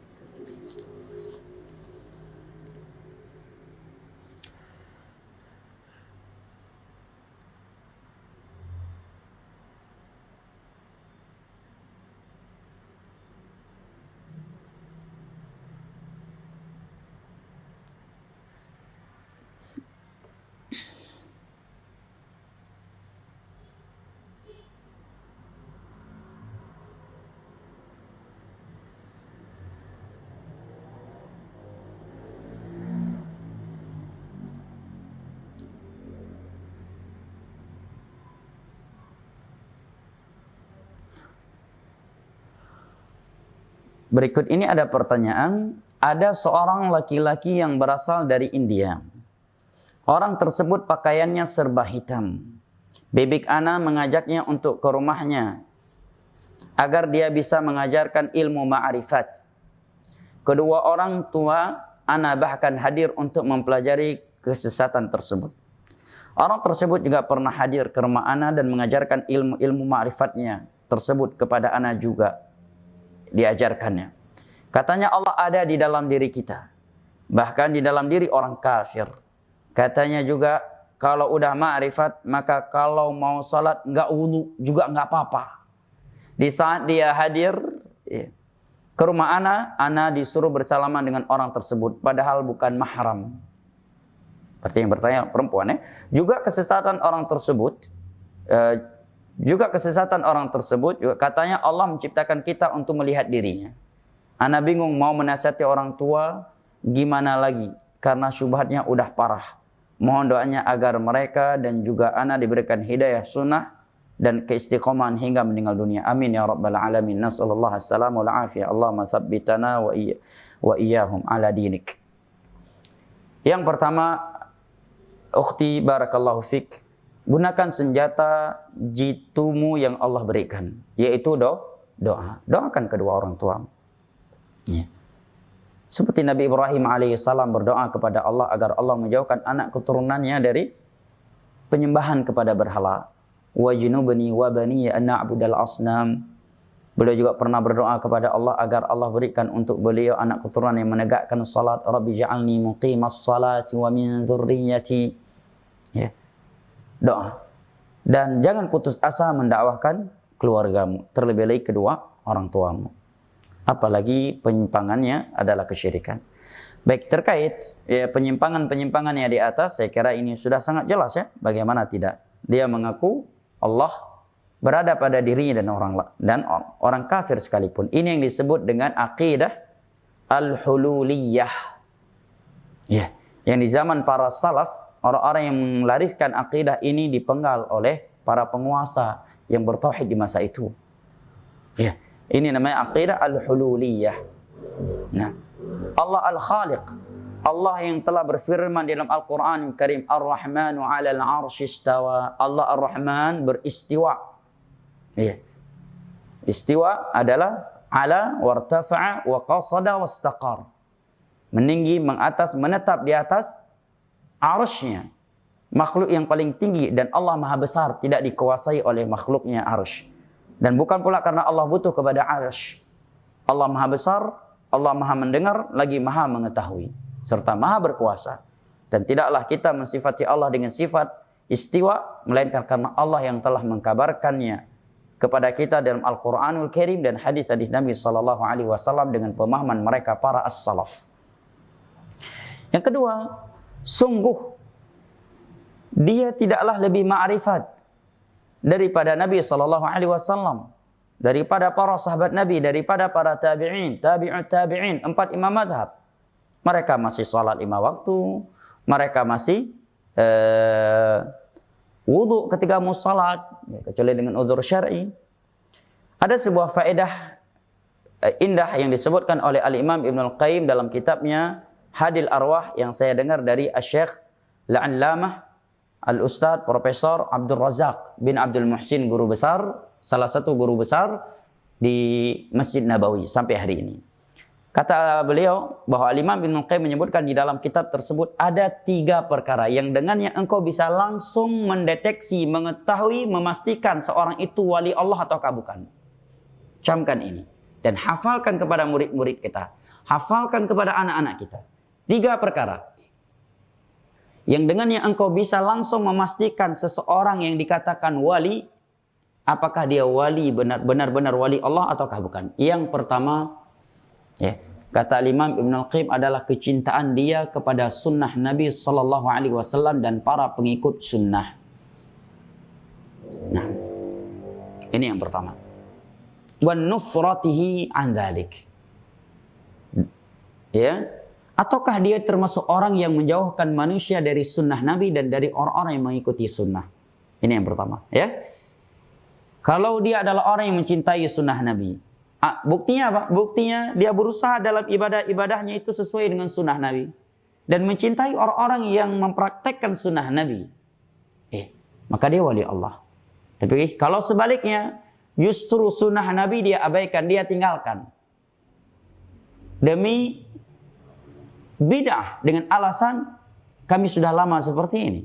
Berikut ini ada pertanyaan. Ada seorang laki-laki yang berasal dari India. Orang tersebut pakaiannya serba hitam. Bibik ana mengajaknya untuk ke rumahnya agar dia bisa mengajarkan ilmu ma'rifat. Kedua orang tua ana bahkan hadir untuk mempelajari kesesatan tersebut. Orang tersebut juga pernah hadir ke rumah ana dan mengajarkan ilmu-ilmu ma'rifatnya tersebut kepada ana juga diajarkannya. Katanya Allah ada di dalam diri kita, bahkan di dalam diri orang kafir. Katanya juga kalau udah ma'rifat, maka kalau mau salat enggak wudu juga enggak apa-apa. Di saat dia hadir ke rumah ana disuruh bersalaman dengan orang tersebut, padahal bukan mahram. Seperti yang bertanya perempuan ya. Juga kesesatan orang tersebut, juga katanya Allah menciptakan kita untuk melihat dirinya. Ana bingung mau menasihati orang tua, gimana lagi? Karena syubhatnya udah parah. Mohon doanya agar mereka dan juga ana diberikan hidayah sunnah dan keistiqomahan hingga meninggal dunia. Amin ya rabbal alamin. Nasallallahu assalamu wal afiyah. Allahumma tsabbitana wa iyyahum ala dinik. Yang pertama, ukhti barakallahu fik, gunakan senjata jitumu yang Allah berikan, yaitu doa. Doakan kedua orang tua. Ya. Seperti Nabi Ibrahim alaihissalam berdoa kepada Allah agar Allah menjauhkan anak keturunannya dari penyembahan kepada berhala. Wajnubni wa bani an na'budal asnam. Beliau juga pernah berdoa kepada Allah agar Allah berikan untuk beliau anak keturunan yang menegakkan salat. Rabbi ja'alni muqimas salati wa min dzurriyyati. Ya. Doa. Dan jangan putus asa mendakwahkan keluargamu, terlebih lagi kedua orang tuamu. Apalagi penyimpangannya adalah kesyirikan. Baik, terkait penyimpangan-penyimpangan yang di atas, saya kira ini sudah sangat jelas ya. Bagaimana tidak? Dia mengaku Allah berada pada dirinya dan orang kafir sekalipun. Ini yang disebut dengan akidah al-hululiyah. Ya, yang di zaman para salaf, orang-orang yang melariskan akidah ini dipenggal oleh para penguasa yang bertauhid di masa itu. Ya. Ini namanya aqidah al-hululiyah. Nah, Allah al-Khaliq, Allah yang telah berfirman dalam Al-Quran Karim, Ar-Rahmanu 'alal 'arsy istawa. Allah Ar-Rahman beristiwa. Ya. Istiwa adalah ala wartafa'a wa qasada wastaqar. Meninggi, mengatas, menetap di atas arsy-Nya. Makhluk yang paling tinggi, dan Allah Maha Besar, tidak dikuasai oleh makhluknya arsy. Dan bukan pula karena Allah butuh kepada arsy. Allah Maha Besar, Allah Maha mendengar, lagi Maha mengetahui, serta Maha berkuasa. Dan tidaklah kita mensifati Allah dengan sifat istiwa, melainkan karena Allah yang telah mengkabarkannya kepada kita dalam Al-Quranul Karim dan hadis-hadis Nabi SAW dengan pemahaman mereka para as-salaf. Yang kedua, sungguh dia tidaklah lebih ma'rifat daripada Nabi SAW, daripada para sahabat Nabi, daripada para tabi'in, tabi'ut tabi'in, 4 imam madhab. Mereka masih salat 5 waktu, mereka masih wudu ketika mau salat, kecuali dengan uzur syar'i. Ada sebuah faedah indah yang disebutkan oleh Al-Imam Ibnul Qayyim dalam kitabnya Hadil Arwah, yang saya dengar dari Asy-Syaikh Al-Allamah Al-Ustadz Profesor Abdul Razak bin Abdul Muhsin, guru besar, salah satu guru besar di Masjid Nabawi sampai hari ini. Kata beliau bahwa Al-Imam Ibnul Qayyim menyebutkan di dalam kitab tersebut ada 3 perkara yang dengannya engkau bisa langsung mendeteksi, mengetahui, memastikan seorang itu wali Allah ataukah bukan. Camkan ini dan hafalkan kepada murid-murid kita, hafalkan kepada anak-anak kita. 3 perkara yang dengannya engkau bisa langsung memastikan seseorang yang dikatakan wali, apakah dia wali, benar-benar wali Allah ataukah bukan. Yang pertama, ya, kata Imam Ibnul Qayyim, adalah kecintaan dia kepada sunnah Nabi SAW dan para pengikut sunnah. Nah, ini yang pertama. Wa nufratihi an dzalik. Ya. Ataukah dia termasuk orang yang menjauhkan manusia dari sunnah Nabi dan dari orang-orang yang mengikuti sunnah. Ini yang pertama. Ya. Kalau dia adalah orang yang mencintai sunnah Nabi, Buktinya apa? Buktinya dia berusaha dalam ibadah-ibadahnya itu sesuai dengan sunnah Nabi. Dan mencintai orang-orang yang mempraktekkan sunnah Nabi. Maka dia wali Allah. Tapi kalau sebaliknya, justru sunnah Nabi dia abaikan, dia tinggalkan. Demi bid'ah dengan alasan kami sudah lama seperti ini.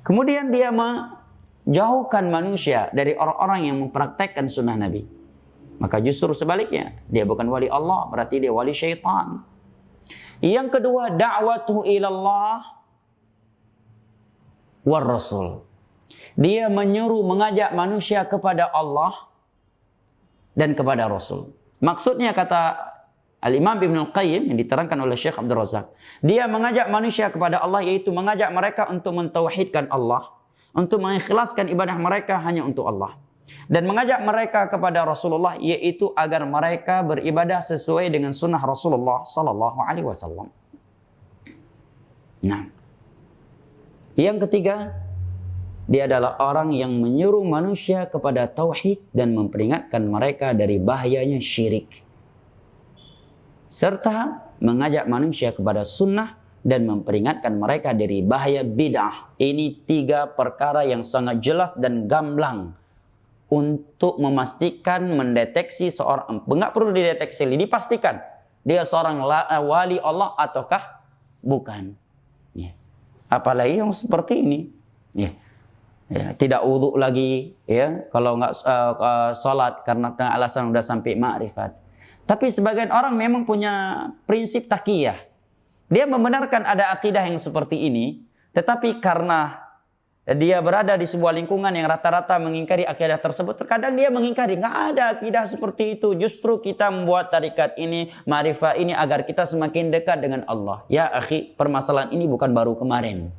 Kemudian dia menjauhkan manusia dari orang-orang yang mempraktekkan sunnah Nabi. Maka justru sebaliknya, dia bukan wali Allah, berarti dia wali syaitan. Yang kedua, da'watuhu ilallah war rasul. Dia menyuruh, mengajak manusia kepada Allah dan kepada Rasul. Maksudnya kata Al-Imam Ibn Al-Qayyim yang diterangkan oleh Syekh Abdul Razak, dia mengajak manusia kepada Allah, yaitu mengajak mereka untuk mentauhidkan Allah, untuk mengikhlaskan ibadah mereka hanya untuk Allah. Dan mengajak mereka kepada Rasulullah, yaitu agar mereka beribadah sesuai dengan sunnah Rasulullah sallallahu alaihi wasallam. Nah, yang ketiga, dia adalah orang yang menyuruh manusia kepada tauhid dan memperingatkan mereka dari bahayanya syirik, serta mengajak manusia kepada sunnah dan memperingatkan mereka dari bahaya bid'ah. Ini tiga perkara yang sangat jelas dan gamblang untuk memastikan, mendeteksi seorang, enggak perlu dideteksi, dipastikan dia seorang wali Allah ataukah bukan. Ya. Apalagi yang seperti ini. Ya. Ya, tidak wudhu lagi, ya, kalau enggak sholat karena alasan udah sampai ma'rifat. Tapi sebagian orang memang punya prinsip taqiyah. Dia membenarkan ada akidah yang seperti ini, tetapi karena dia berada di sebuah lingkungan yang rata-rata mengingkari akidah tersebut, terkadang dia mengingkari, nggak ada akidah seperti itu. Justru kita membuat tarikat ini, ma'rifah ini agar kita semakin dekat dengan Allah. Ya akhi, permasalahan ini bukan baru kemarin.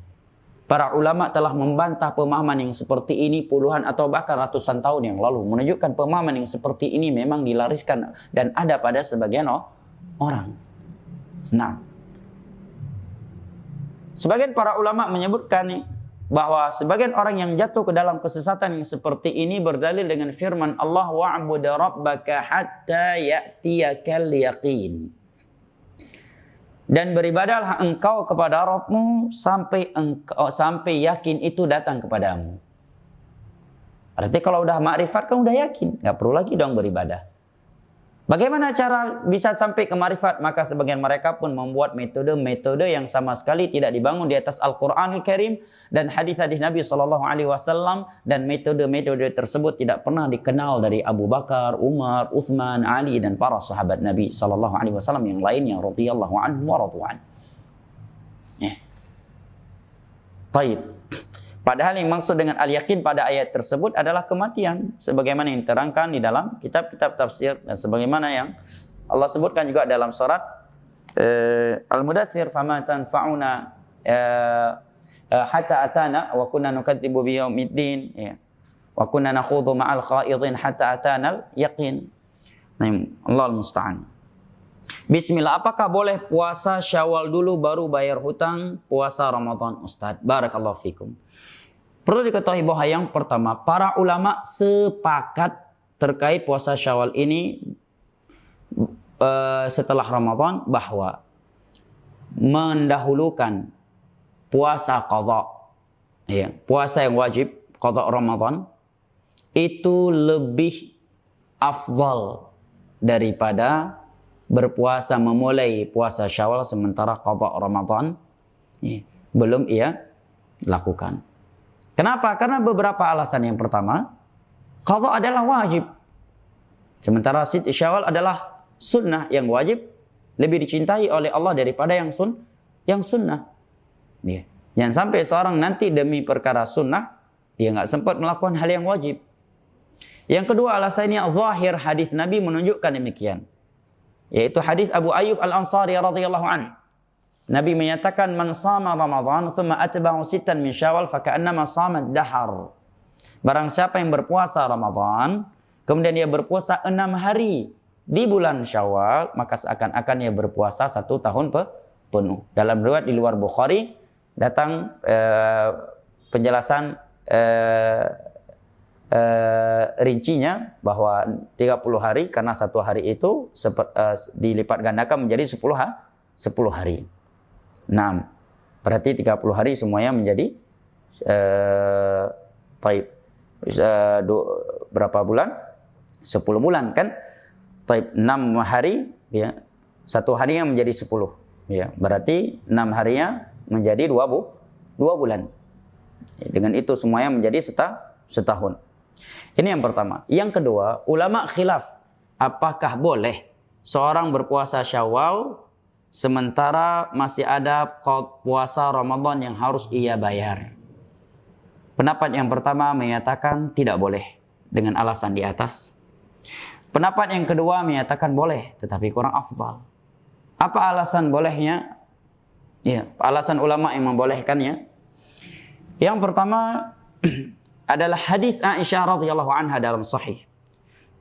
Para ulama telah membantah pemahaman yang seperti ini puluhan atau bahkan ratusan tahun yang lalu, menunjukkan pemahaman yang seperti ini memang dilariskan dan ada pada sebagian orang. Nah, sebagian para ulama menyebutkan nih, bahwa sebagian orang yang jatuh ke dalam kesesatan yang seperti ini berdalil dengan firman Allah, wa'bud rabbaka hatta ya'tiyakal yaqin. Dan beribadahlah engkau kepada Rabbmu sampai yakin itu datang kepadamu. Berarti kalau udah makrifat kan udah yakin, nggak perlu lagi dong beribadah. Bagaimana cara bisa sampai ke marifat? Maka sebagian mereka pun membuat metode-metode yang sama sekali tidak dibangun di atas Al-Quranul Karim dan hadis-hadis Nabi SAW, dan metode-metode tersebut tidak pernah dikenal dari Abu Bakar, Umar, Uthman, Ali dan para sahabat Nabi SAW yang lainnya radhiyallahu anhum wa radwan. Taib. Padahal yang maksud dengan al-yakin pada ayat tersebut adalah kematian, sebagaimana yang diterangkan di dalam kitab-kitab tafsir dan sebagaimana yang Allah sebutkan juga dalam surat Al-Mudaththir, fama tanfa'una hatta atana wa kunna nukadzibu biyaumiddin, ya, wa kunna nakhudhu ma'al khaidin hatta atana al-yaqin. Nah, Allah al-musta'an. Bismillah, apakah boleh puasa Syawal dulu baru bayar hutang puasa Ramadan, Ustaz? Barakallahu fikum. Perlu diketahui bahwa yang pertama, para ulama sepakat terkait puasa Syawal ini setelah Ramadan, bahwa mendahulukan puasa qadha, ya, puasa yang wajib qadha Ramadan itu lebih afdal daripada berpuasa memulai puasa Syawal sementara qadha Ramadan belum ia lakukan. Kenapa? Karena beberapa alasan. Yang pertama, qadha adalah wajib, sementara Syawal adalah sunnah. Yang wajib lebih dicintai oleh Allah daripada yang sunnah. Jangan sampai seorang nanti demi perkara sunnah dia nggak sempat melakukan hal yang wajib. Yang kedua, alasannya zahir hadis Nabi menunjukkan demikian, yaitu hadis Abu Ayyub Al-Ansari radhiyallahu anhu. Nabi menyatakan, man shama Ramadan thumma atba'u sittan min Syawal faka'annama shama ad-dahr. Barang siapa yang berpuasa Ramadan kemudian dia berpuasa 6 hari di bulan Syawal, maka seakan-akan dia berpuasa 1 tahun penuh. Dalam riwayat di luar Bukhari datang penjelasan rincinya bahwa 30 hari karena satu hari itu dilipat gandakan menjadi 10 hari. 6. Berarti 30 hari semuanya menjadi berapa bulan? 10 bulan kan? 6 hari ya. Satu harinya menjadi 10 ya. Berarti 6 harinya menjadi 2 bulan. Dengan itu semuanya menjadi setahun. Ini yang pertama. Yang kedua, ulama khilaf apakah boleh seorang berpuasa Syawal sementara masih ada puasa Ramadan yang harus ia bayar. Pendapat yang pertama menyatakan tidak boleh dengan alasan di atas. Pendapat yang kedua menyatakan boleh tetapi kurang afdal. Apa alasan bolehnya? Ya, alasan ulama yang membolehkannya. Yang pertama adalah hadis Aisyah radhiyallahu anha dalam sahih.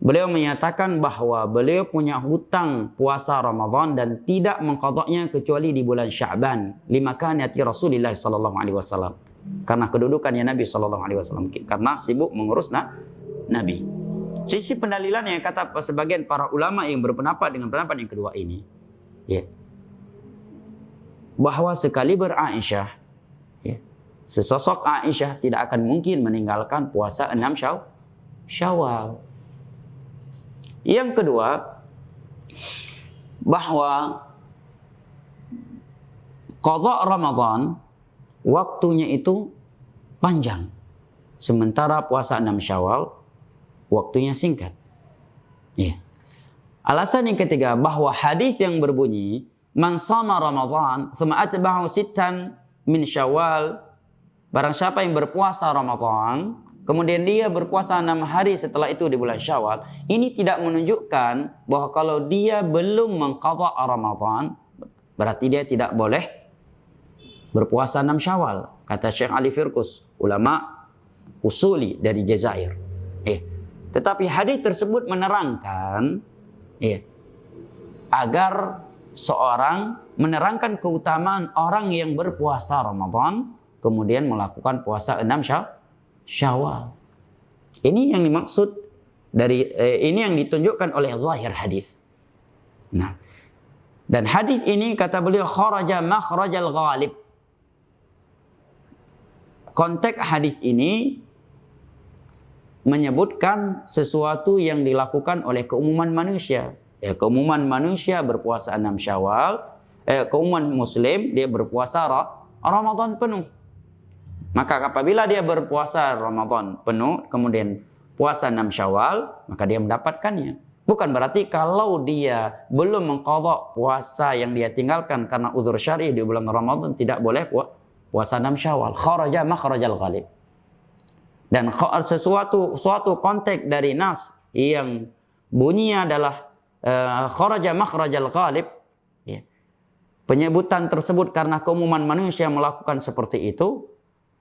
Beliau menyatakan bahwa beliau punya hutang puasa Ramadan dan tidak mengqadanya kecuali di bulan Sya'ban, limakanati Rasulullah sallallahu alaihi wasallam. Karena kedudukannya Nabi sallallahu alaihi wasallam, karena sibuk mengurus Nabi. Sisi pendalilan yang kata sebagian para ulama yang berpendapat dengan pendapat yang kedua ini, ya, bahwa sekaliber Aisyah, ya, sesosok Aisyah tidak akan mungkin meninggalkan puasa 6 Syawal. Yang kedua, bahwa qadha Ramadan waktunya itu panjang, sementara puasa 6 Syawal waktunya singkat. Ya. Alasan yang ketiga, bahwa hadis yang berbunyi man shama Ramadan tsumma atba'ahu sittan min Syawal, barang siapa yang berpuasa Ramadan kemudian dia berpuasa 6 hari setelah itu di bulan Syawal, ini tidak menunjukkan bahwa kalau dia belum mengqadha Ramadan berarti dia tidak boleh berpuasa 6 Syawal, kata Syekh Ali Firkus, ulama usuli dari Jazair. Tetapi hadis tersebut menerangkan agar seorang menerangkan keutamaan orang yang berpuasa Ramadan kemudian melakukan puasa 6 Syawal. Ini yang dimaksud dari ini yang ditunjukkan oleh zahir hadis. Nah, dan hadis ini kata beliau kharaja makhrajal ghalib. Konteks hadis ini menyebutkan sesuatu yang dilakukan oleh keumuman manusia. Keumuman manusia berpuasa 6 Syawal, keumuman muslim dia berpuasa Ramadan penuh. Maka apabila dia berpuasa Ramadan penuh, kemudian puasa 6 Syawal, maka dia mendapatkannya. Bukan berarti kalau dia belum mengqadha puasa yang dia tinggalkan karena uzur syar'i di bulan Ramadan tidak boleh puasa 6 Syawal. Kharaja makhrajal ghalib. Dan suatu konteks dari nas yang bunyinya adalah kharaja makhrajal ghalib, ya. Penyebutan tersebut karena keumuman manusia melakukan seperti itu,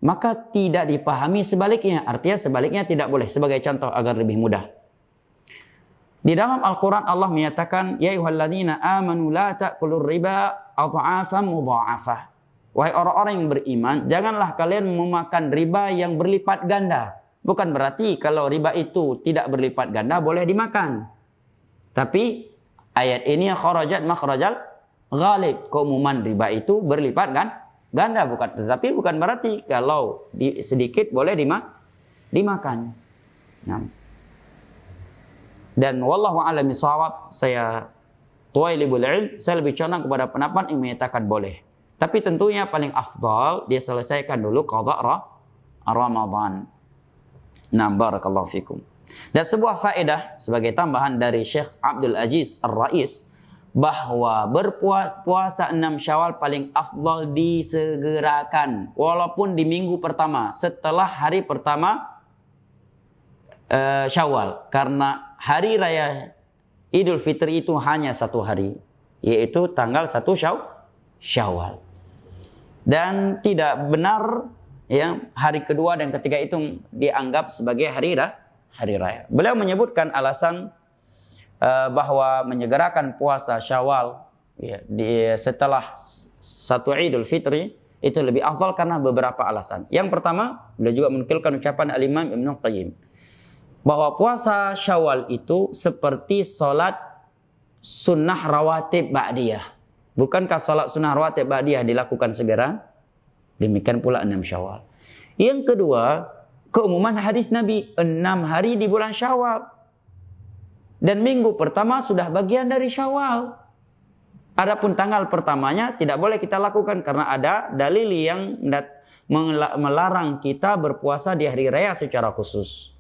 maka tidak dipahami sebaliknya. Artinya sebaliknya tidak boleh. Sebagai contoh agar lebih mudah. Di dalam Al-Quran Allah menyatakan, ya ayyuhalladzina amanu la ta'kulur riba adha'afan mudha'afah. Wahai orang-orang yang beriman, janganlah kalian memakan riba yang berlipat ganda. Bukan berarti kalau riba itu tidak berlipat ganda boleh dimakan. Tapi ayat ini kharajat makhrajal ghalib. Keumuman riba itu berlipat ganda, tetapi bukan berarti kalau sedikit boleh dimakan. Nah. Dan wallahu a'lam bishawab, saya tuwailibul ilm, saya lebih condong kepada pendapat yang menyatakan boleh. Tapi tentunya paling afdal dia selesaikan dulu qadha Ramadan. Nah, barakallahu fikum. Dan sebuah faedah sebagai tambahan dari Syekh Abdul Aziz Ar-Rais, bahwa berpuasa 6 Syawal paling afdal disegerakan walaupun di minggu pertama setelah hari pertama Syawal, karena hari raya Idul Fitri itu hanya 1 hari, yaitu tanggal 1 Syawal. Dan tidak benar ya hari kedua dan ketiga itu dianggap sebagai hari raya. Beliau menyebutkan alasan bahwa menyegerakan puasa Syawal ya, setelah 1 Idul Fitri itu lebih afdal karena beberapa alasan. Yang pertama, beliau juga menukilkan ucapan Al-Imam Ibnu Qayyim. bahwa puasa Syawal itu seperti sholat sunnah rawatib ba'diyah. Bukankah sholat sunnah rawatib ba'diyah dilakukan segera? Demikian pula 6 Syawal. Yang kedua, keumuman hadis Nabi 6 hari di bulan Syawal. Dan minggu pertama sudah bagian dari Syawal. Adapun tanggal pertamanya tidak boleh kita lakukan karena ada dalil yang melarang kita berpuasa di hari raya secara khusus.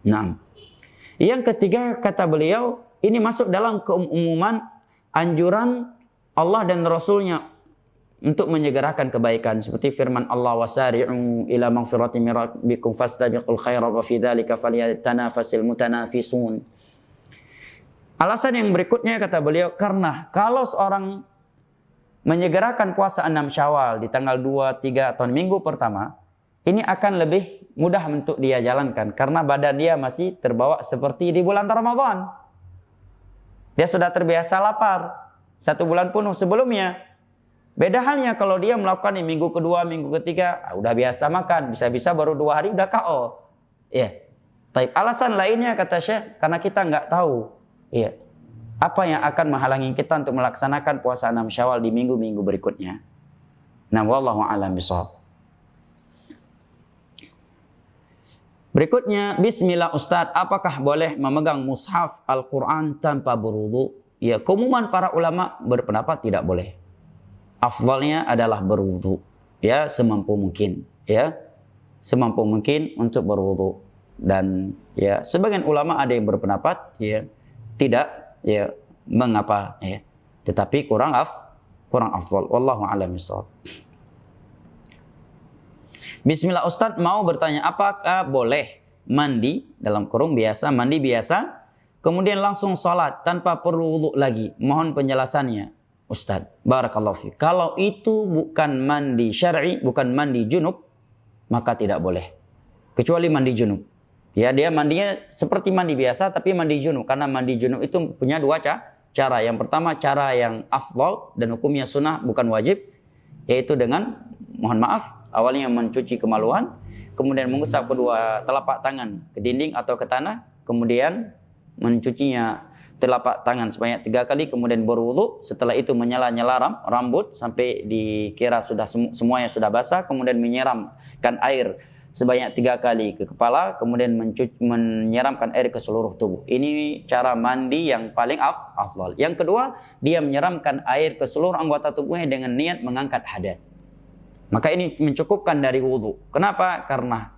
Nah, yang ketiga kata beliau, ini masuk dalam keumuman anjuran Allah dan Rasulnya untuk menyegerakan kebaikan. Seperti firman Allah, wasari'u ila maghfirati min rabbikum fastabiqul khairat wa fi dzalika falyatanafasil mutanafisun. Alasan yang berikutnya kata beliau, karena kalau seorang menyegerakan puasa 6 Syawal di tanggal 2, 3 atau minggu pertama, ini akan lebih mudah untuk dia jalankan karena badan dia masih terbawa seperti di bulan Ramadan. Dia sudah terbiasa lapar 1 bulan penuh sebelumnya. Beda halnya kalau dia melakukan di minggu kedua, minggu ketiga, udah biasa makan, bisa-bisa baru 2 hari udah KO. Iya. Tapi alasan lainnya kata Syekh, karena kita nggak tahu, iya, apa yang akan menghalangi kita untuk melaksanakan puasa 6 Syawal di minggu-minggu berikutnya. Nah, wallahu a'lam bishawab. Berikutnya, bismillah Ustadz, apakah boleh memegang mushaf Al-Quran tanpa berwudu? Ya, keumuman para ulama berpendapat tidak boleh. Afdalnya adalah berwudu, ya, semampu mungkin, ya, semampu mungkin untuk berwudu. Dan ya, sebagian ulama ada yang berpendapat, ya, tidak, ya, mengapa, ya, tetapi kurang afdal. Wallahu a'lam bishawab. Bismillah Ustadz, mau bertanya, apakah boleh mandi dalam kurung biasa, mandi biasa, kemudian langsung sholat tanpa perlu wudu lagi? Mohon penjelasannya Ustadz. Barakallahu fiik. Kalau itu bukan mandi syar'i, bukan mandi junub, maka tidak boleh. Kecuali mandi junub. Ya, dia mandinya seperti mandi biasa tapi mandi junub. Karena mandi junub itu punya 2 cara. Yang pertama cara yang afdal dan hukumnya sunnah bukan wajib, yaitu dengan, mohon maaf, awalnya mencuci kemaluan, kemudian mengusap kedua telapak tangan ke dinding atau ke tanah, kemudian mencucinya telapak tangan sebanyak 3 kali, kemudian berwudu. Setelah itu menyela-nyela rambut sampai dikira sudah semuanya sudah basah, kemudian menyiramkan air sebanyak 3 kali ke kepala, kemudian menyiramkan air ke seluruh tubuh. Ini cara mandi yang paling afdal. Yang kedua, dia menyiramkan air ke seluruh anggota tubuhnya dengan niat mengangkat hadas. Maka ini mencukupkan dari wudu. Kenapa? Karena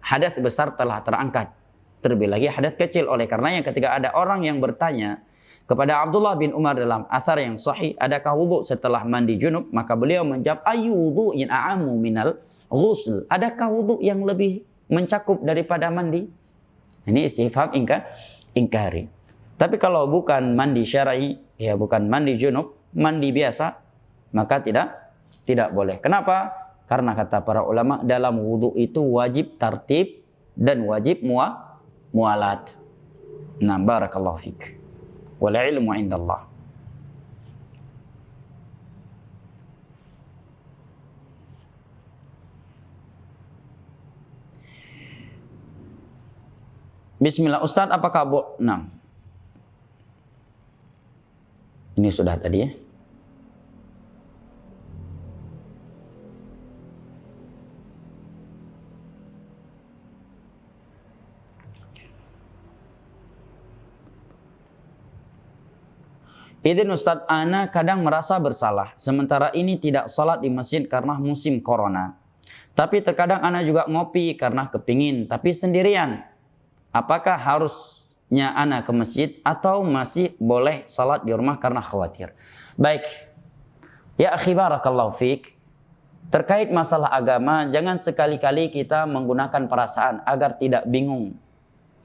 hadas besar telah terangkat. Terlebih lagi hadas kecil. Oleh karenanya ketika ada orang yang bertanya kepada Abdullah bin Umar dalam athar yang sahih, adakah wudu setelah mandi junub? Maka beliau menjawab, ayu wudu'in a'amu minal ghusl. Adakah wudu yang lebih mencakup daripada mandi? Ini istifham ingkari. Tapi kalau bukan mandi syar'i, ya bukan mandi junub, mandi biasa, maka tidak boleh. Kenapa? Karena kata para ulama, dalam wudu itu wajib tartib dan wajib mualat. Nah, barakallahu fiik. Wal ilmu indallah. Bismillah Ustadz, apakah nah, ini sudah tadi ya. Izin Ustadz, ana kadang merasa bersalah. Sementara ini tidak salat di masjid karena musim corona. Tapi terkadang ana juga ngopi karena kepingin, tapi sendirian. Apakah harusnya ana ke masjid atau masih boleh salat di rumah karena khawatir? Baik. Ya akhi barakallahu fiik. Terkait masalah agama, jangan sekali-kali kita menggunakan perasaan agar tidak bingung.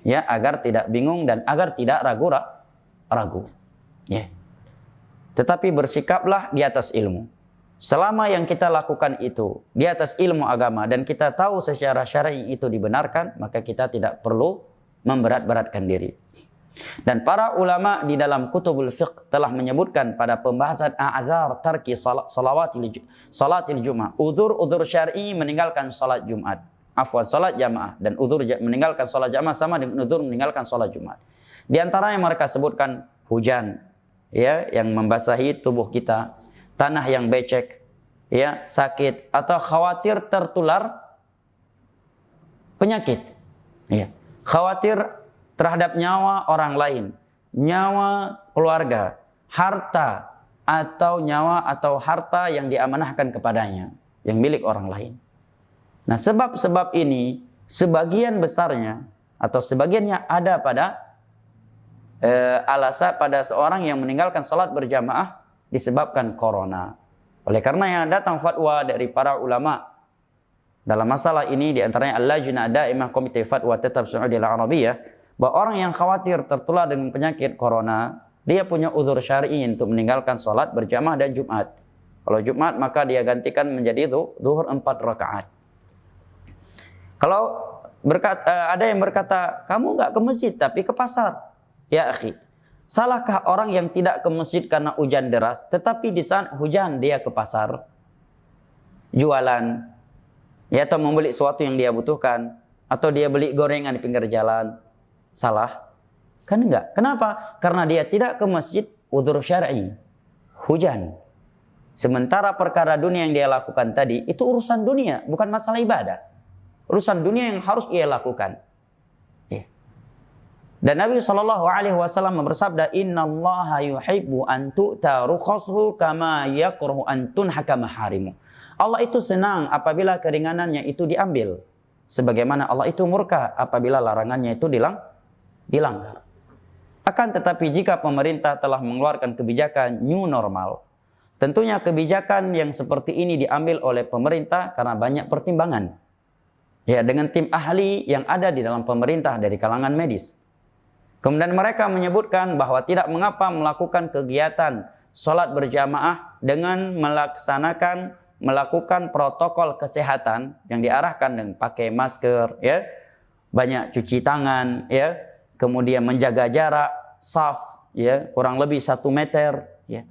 Ya, agar tidak bingung dan agar tidak ragu. Ya. Tetapi bersikaplah di atas ilmu. Selama yang kita lakukan itu di atas ilmu agama dan kita tahu secara syar'i itu dibenarkan, maka kita tidak perlu memberat-beratkan diri. Dan para ulama di dalam kutubul fiqh telah menyebutkan pada pembahasan a'dzar tarki salatil Jumat, udzur syar'i meninggalkan salat Jumat. salat jamaah dan uzur meninggalkan salat jamaah sama dengan uzur meninggalkan salat Jumat. Di antara yang mereka sebutkan hujan, ya, yang membasahi tubuh kita, tanah yang becek, ya, sakit, atau khawatir tertular penyakit, ya, khawatir terhadap nyawa orang lain, nyawa keluarga, harta atau nyawa atau harta yang diamanahkan kepadanya, yang milik orang lain. Nah, sebab-sebab ini sebagian besarnya atau sebagiannya ada pada alasan pada seorang yang meninggalkan salat berjamaah disebabkan corona. Oleh karena yang datang fatwa dari para ulama dalam masalah ini, di antaranya Al-Lajnah Daimah Komite Fatwa Tetap Saudi Al-Arabiyah, bahwa orang yang khawatir tertular dengan penyakit corona, dia punya uzur syar'i untuk meninggalkan salat berjamaah dan Jumat. Kalau Jumat maka dia gantikan menjadi zuhur 4 rakaat. Kalau ada yang berkata, kamu nggak ke masjid tapi ke pasar. Ya akhi, salahkah orang yang tidak ke masjid karena hujan deras, tetapi di saat hujan dia ke pasar jualan, ya, atau membeli sesuatu yang dia butuhkan, atau dia beli gorengan di pinggir jalan? Salah? Kan enggak. Kenapa? Karena dia tidak ke masjid, uzur syar'i, hujan. Sementara perkara dunia yang dia lakukan tadi itu urusan dunia, bukan masalah ibadah. Urusan dunia yang harus ia lakukan. Dan Nabi SAW bersabda, Innallaha yuhibbu an tu'ta rukhasuhu kama yakrahu an tunhaka maharimu. Allah itu senang apabila keringanannya itu diambil, sebagaimana Allah itu murka apabila larangannya itu dilanggar. Akan tetapi jika pemerintah telah mengeluarkan kebijakan new normal, tentunya kebijakan yang seperti ini diambil oleh pemerintah karena banyak pertimbangan, ya, dengan tim ahli yang ada di dalam pemerintah dari kalangan medis. Kemudian mereka menyebutkan bahwa tidak mengapa melakukan kegiatan sholat berjamaah dengan melakukan protokol kesehatan yang diarahkan dengan pakai masker, ya, banyak cuci tangan, ya, kemudian menjaga jarak, saf, ya, kurang lebih 1 meter, ya.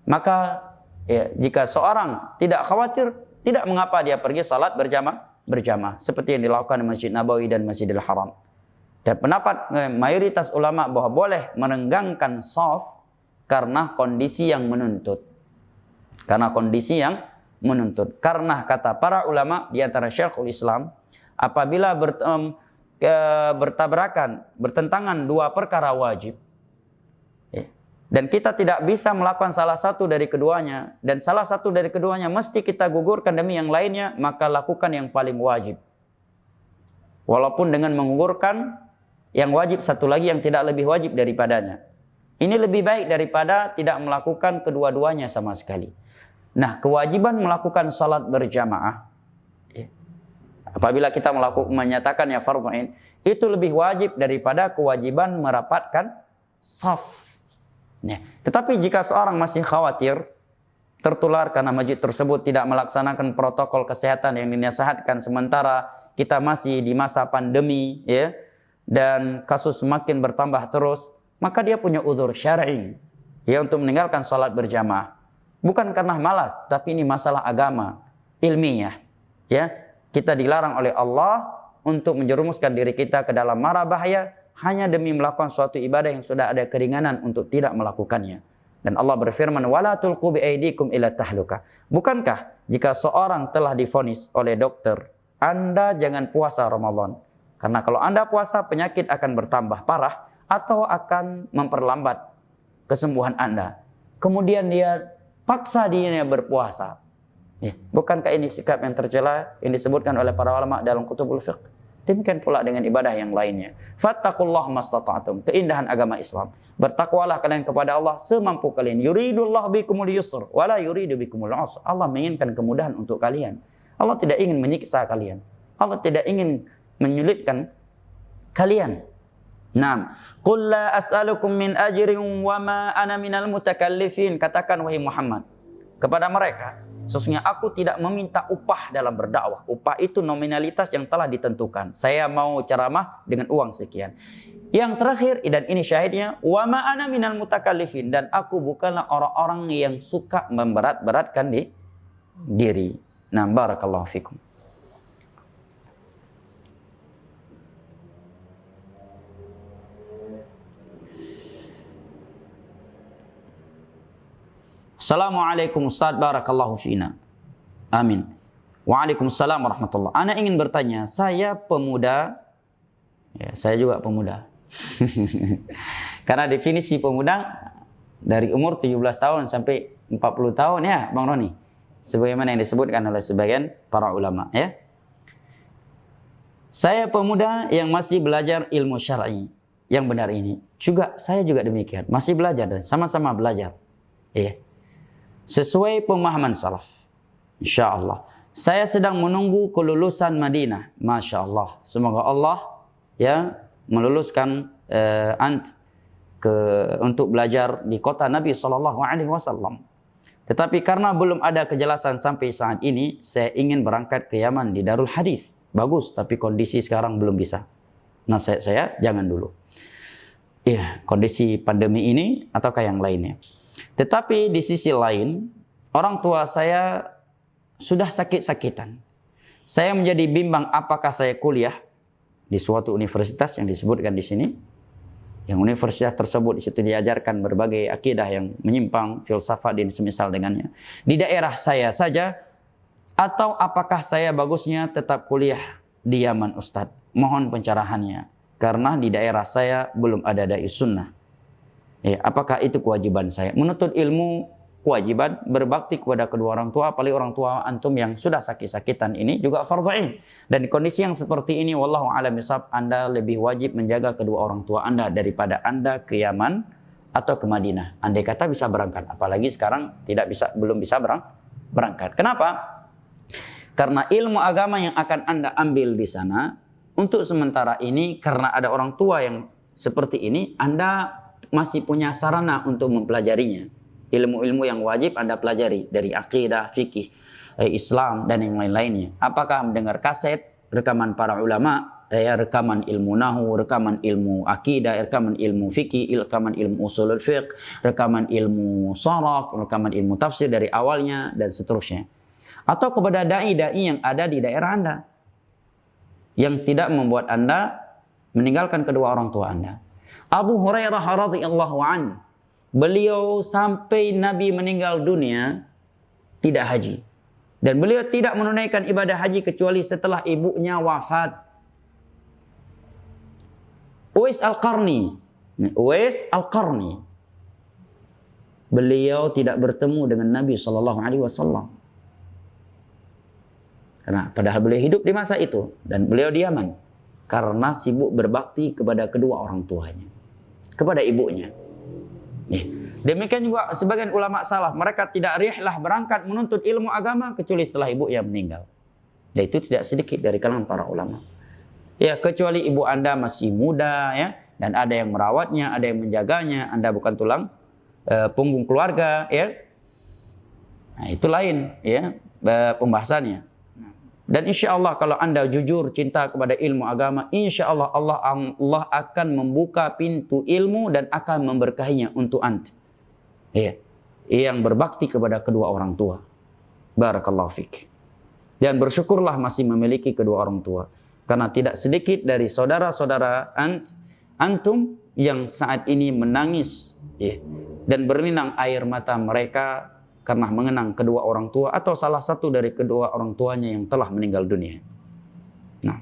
Maka, ya, jika seorang tidak khawatir, tidak mengapa dia pergi sholat berjamaah seperti yang dilakukan di Masjid Nabawi dan Masjidil Haram. Dan pendapat mayoritas ulama bahwa boleh merenggangkan shaf karena kondisi yang menuntut. Karena kondisi yang menuntut. Karena kata para ulama di antara Syekhul Islam, apabila bertentangan dua perkara wajib, ya, dan kita tidak bisa melakukan salah satu dari keduanya, dan salah satu dari keduanya mesti kita gugurkan demi yang lainnya, maka lakukan yang paling wajib. Walaupun dengan menggugurkan yang wajib satu lagi yang tidak lebih wajib daripadanya. Ini lebih baik daripada tidak melakukan kedua-duanya sama sekali. Nah, kewajiban melakukan salat berjamaah, ya, apabila kita menyatakan ya fardhu ain, itu lebih wajib daripada kewajiban merapatkan saf. Ya. Tetapi jika seorang masih khawatir tertular karena masjid tersebut tidak melaksanakan protokol kesehatan yang dinasihatkan, sementara kita masih di masa pandemi, ya, dan kasus semakin bertambah terus, maka dia punya uzur syar'i, ya, untuk meninggalkan salat berjamaah. Bukan karena malas, tapi ini masalah agama, ilmiah, ya. Kita dilarang oleh Allah untuk menjerumuskan diri kita ke dalam mara bahaya hanya demi melakukan suatu ibadah yang sudah ada keringanan untuk tidak melakukannya. Dan Allah berfirman, wala tulqu biaidikum ila tahluka. Bukankah jika seorang telah divonis oleh dokter, Anda jangan puasa Ramadan, karena kalau Anda puasa penyakit akan bertambah parah atau akan memperlambat kesembuhan Anda. Kemudian dia paksa dirinya berpuasa. Ya, bukankah ini sikap yang tercela yang disebutkan oleh para ulama dalam kutubul fiqh? Demikian pula dengan ibadah yang lainnya. Fattaqullaha mastata'tum. Keindahan agama Islam. Bertakwalah kalian kepada Allah semampu kalian. Yuridullahu bikumul yusr wala yuridu bikumul usr. Allah menginginkan kemudahan untuk kalian. Allah tidak ingin menyiksa kalian. Allah tidak ingin menyulitkan kalian. Naam. Qul la as'alukum min ajrin wa ma ana minal mutakallifin. Katakan wahai Muhammad kepada mereka, sesungguhnya aku tidak meminta upah dalam berdakwah. Upah itu nominalitas yang telah ditentukan. Saya mau ceramah dengan uang sekian. Yang terakhir, dan ini syahidnya, wa ma ana minal mutakallifin, dan aku bukanlah orang-orang yang suka memberat-beratkan diri. Nah, barakallahu fikum. Assalamualaikum Ustaz, barakallahu fina. Amin. Waalaikumsalam warahmatullah. Ana ingin bertanya, saya pemuda, ya, saya juga pemuda. Karena definisi pemuda dari umur 17 tahun sampai 40 tahun ya, Bang Roni. Sebagaimana yang disebutkan oleh sebagian para ulama, ya. Saya pemuda yang masih belajar ilmu syar'i yang benar ini. Saya juga demikian, masih belajar dan sama-sama belajar. Ya. Sesuai pemahaman salaf. Insyaallah. Saya sedang menunggu kelulusan Madinah. Masya Allah. Semoga Allah ya meluluskan untuk belajar di kota Nabi SAW. Tetapi karena belum ada kejelasan sampai saat ini, saya ingin berangkat ke Yaman di Darul Hadis. Bagus, tapi kondisi sekarang belum bisa. Nasihat saya, jangan dulu. Ya, kondisi pandemi ini ataukah yang lainnya. Tetapi di sisi lain, orang tua saya sudah sakit-sakitan. Saya menjadi bimbang apakah saya kuliah di suatu universitas yang disebutkan di sini. Yang universitas tersebut di situ diajarkan berbagai akidah yang menyimpang, filsafat dan semisal dengannya. Di daerah saya saja, atau apakah saya bagusnya tetap kuliah di Yaman, Ustadz? Mohon pencerahannya. Karena di daerah saya belum ada dai sunnah. Ya, apakah itu kewajiban saya? Menuntut ilmu kewajiban, berbakti kepada kedua orang tua, apalagi orang tua antum yang sudah sakit-sakitan ini juga fardhu ain. Dan di kondisi yang seperti ini, wallahu a'lam bishawab, Anda lebih wajib menjaga kedua orang tua Anda daripada Anda ke Yaman atau ke Madinah. Andai kata bisa berangkat, apalagi sekarang belum bisa berangkat. Kenapa? Karena ilmu agama yang akan Anda ambil di sana untuk sementara ini, karena ada orang tua yang seperti ini, Anda masih punya sarana untuk mempelajarinya. Ilmu-ilmu yang wajib Anda pelajari dari akidah, fikih, Islam dan yang lain-lainnya. Apakah mendengar kaset, rekaman para ulama, rekaman ilmu nahu, rekaman ilmu akidah, rekaman ilmu fikih, rekaman ilmu usulul fiqh, rekaman ilmu sharaf, rekaman ilmu tafsir dari awalnya dan seterusnya. Atau kepada dai-dai yang ada di daerah Anda yang tidak membuat Anda meninggalkan kedua orang tua Anda. Abu Hurairah radhiyallahu anhu, beliau sampai Nabi meninggal dunia tidak haji. Dan beliau tidak menunaikan ibadah haji kecuali setelah ibunya wafat. Uwais Al-Qarni. Beliau tidak bertemu dengan Nabi SAW. Karena padahal beliau hidup di masa itu. Dan beliau di Yaman. Karena sibuk berbakti kepada kedua orang tuanya. Kepada ibunya. Demikian juga sebagian ulama salaf, mereka tidak rihlah berangkat menuntut ilmu agama kecuali setelah ibu yang meninggal. Dan itu tidak sedikit dari kalangan para ulama. Ya, kecuali ibu Anda masih muda ya, dan ada yang merawatnya, ada yang menjaganya, Anda bukan tulang punggung keluarga ya. Nah, itu lain ya pembahasannya. Dan insya Allah kalau Anda jujur cinta kepada ilmu agama, insya Allah Allah akan membuka pintu ilmu dan akan memberkahinya untuk Anda. Ya, yang berbakti kepada kedua orang tua. Barakallahu fik. Dan bersyukurlah masih memiliki kedua orang tua. Karena tidak sedikit dari saudara-saudara antum yang saat ini menangis ya, dan berlinang air mata mereka karena mengenang kedua orang tua atau salah satu dari kedua orang tuanya yang telah meninggal dunia. Nah.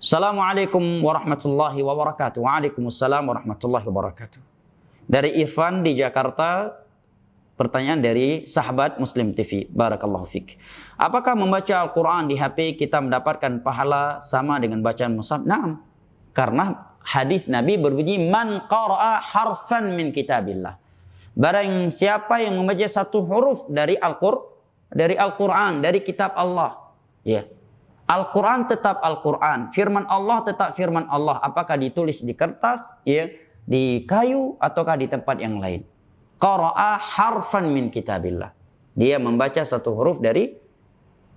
Assalamualaikum warahmatullahi wabarakatuh. Waalaikumsalam warahmatullahi wabarakatuh. Dari Irfan di Jakarta, pertanyaan dari sahabat Muslim TV. Barakallahu fik. Apakah membaca Al-Quran di HP kita mendapatkan pahala sama dengan bacaan mushaf? Naam. Karena hadis Nabi berbunyi, man qara'a harfan min kitabillah. Barang siapa yang membaca satu huruf dari Al-Quran, dari kitab Allah. Ya. Al-Quran tetap Al-Quran. Firman Allah tetap firman Allah. Apakah ditulis di kertas, ya, di kayu, ataukah di tempat yang lain. Qara'a harfan min kitabillah. Dia membaca satu huruf dari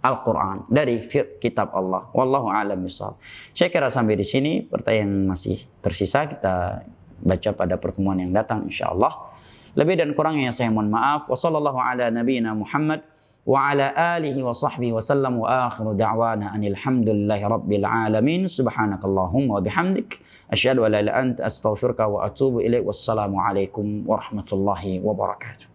Al-Quran, dari kitab Allah. Wallahu a'lam bishawab. Saya kira sampai di sini pertanyaan masih tersisa kita baca pada pertemuan yang datang insyaallah. Lebih dan kurangnya saya mohon maaf. Wa sallallahu ala nabiyyina Muhammad wa ala alihi wa sahbihi wa sallam wa akhiru da'wana anil hamdulillahi rabbil alamin. Subhanakallahumma wa bihamdik asyhadu an la ilaha illa anta astaghfiruka wa atubu ilaik. Wassalamu alaikum warahmatullahi wabarakatuh.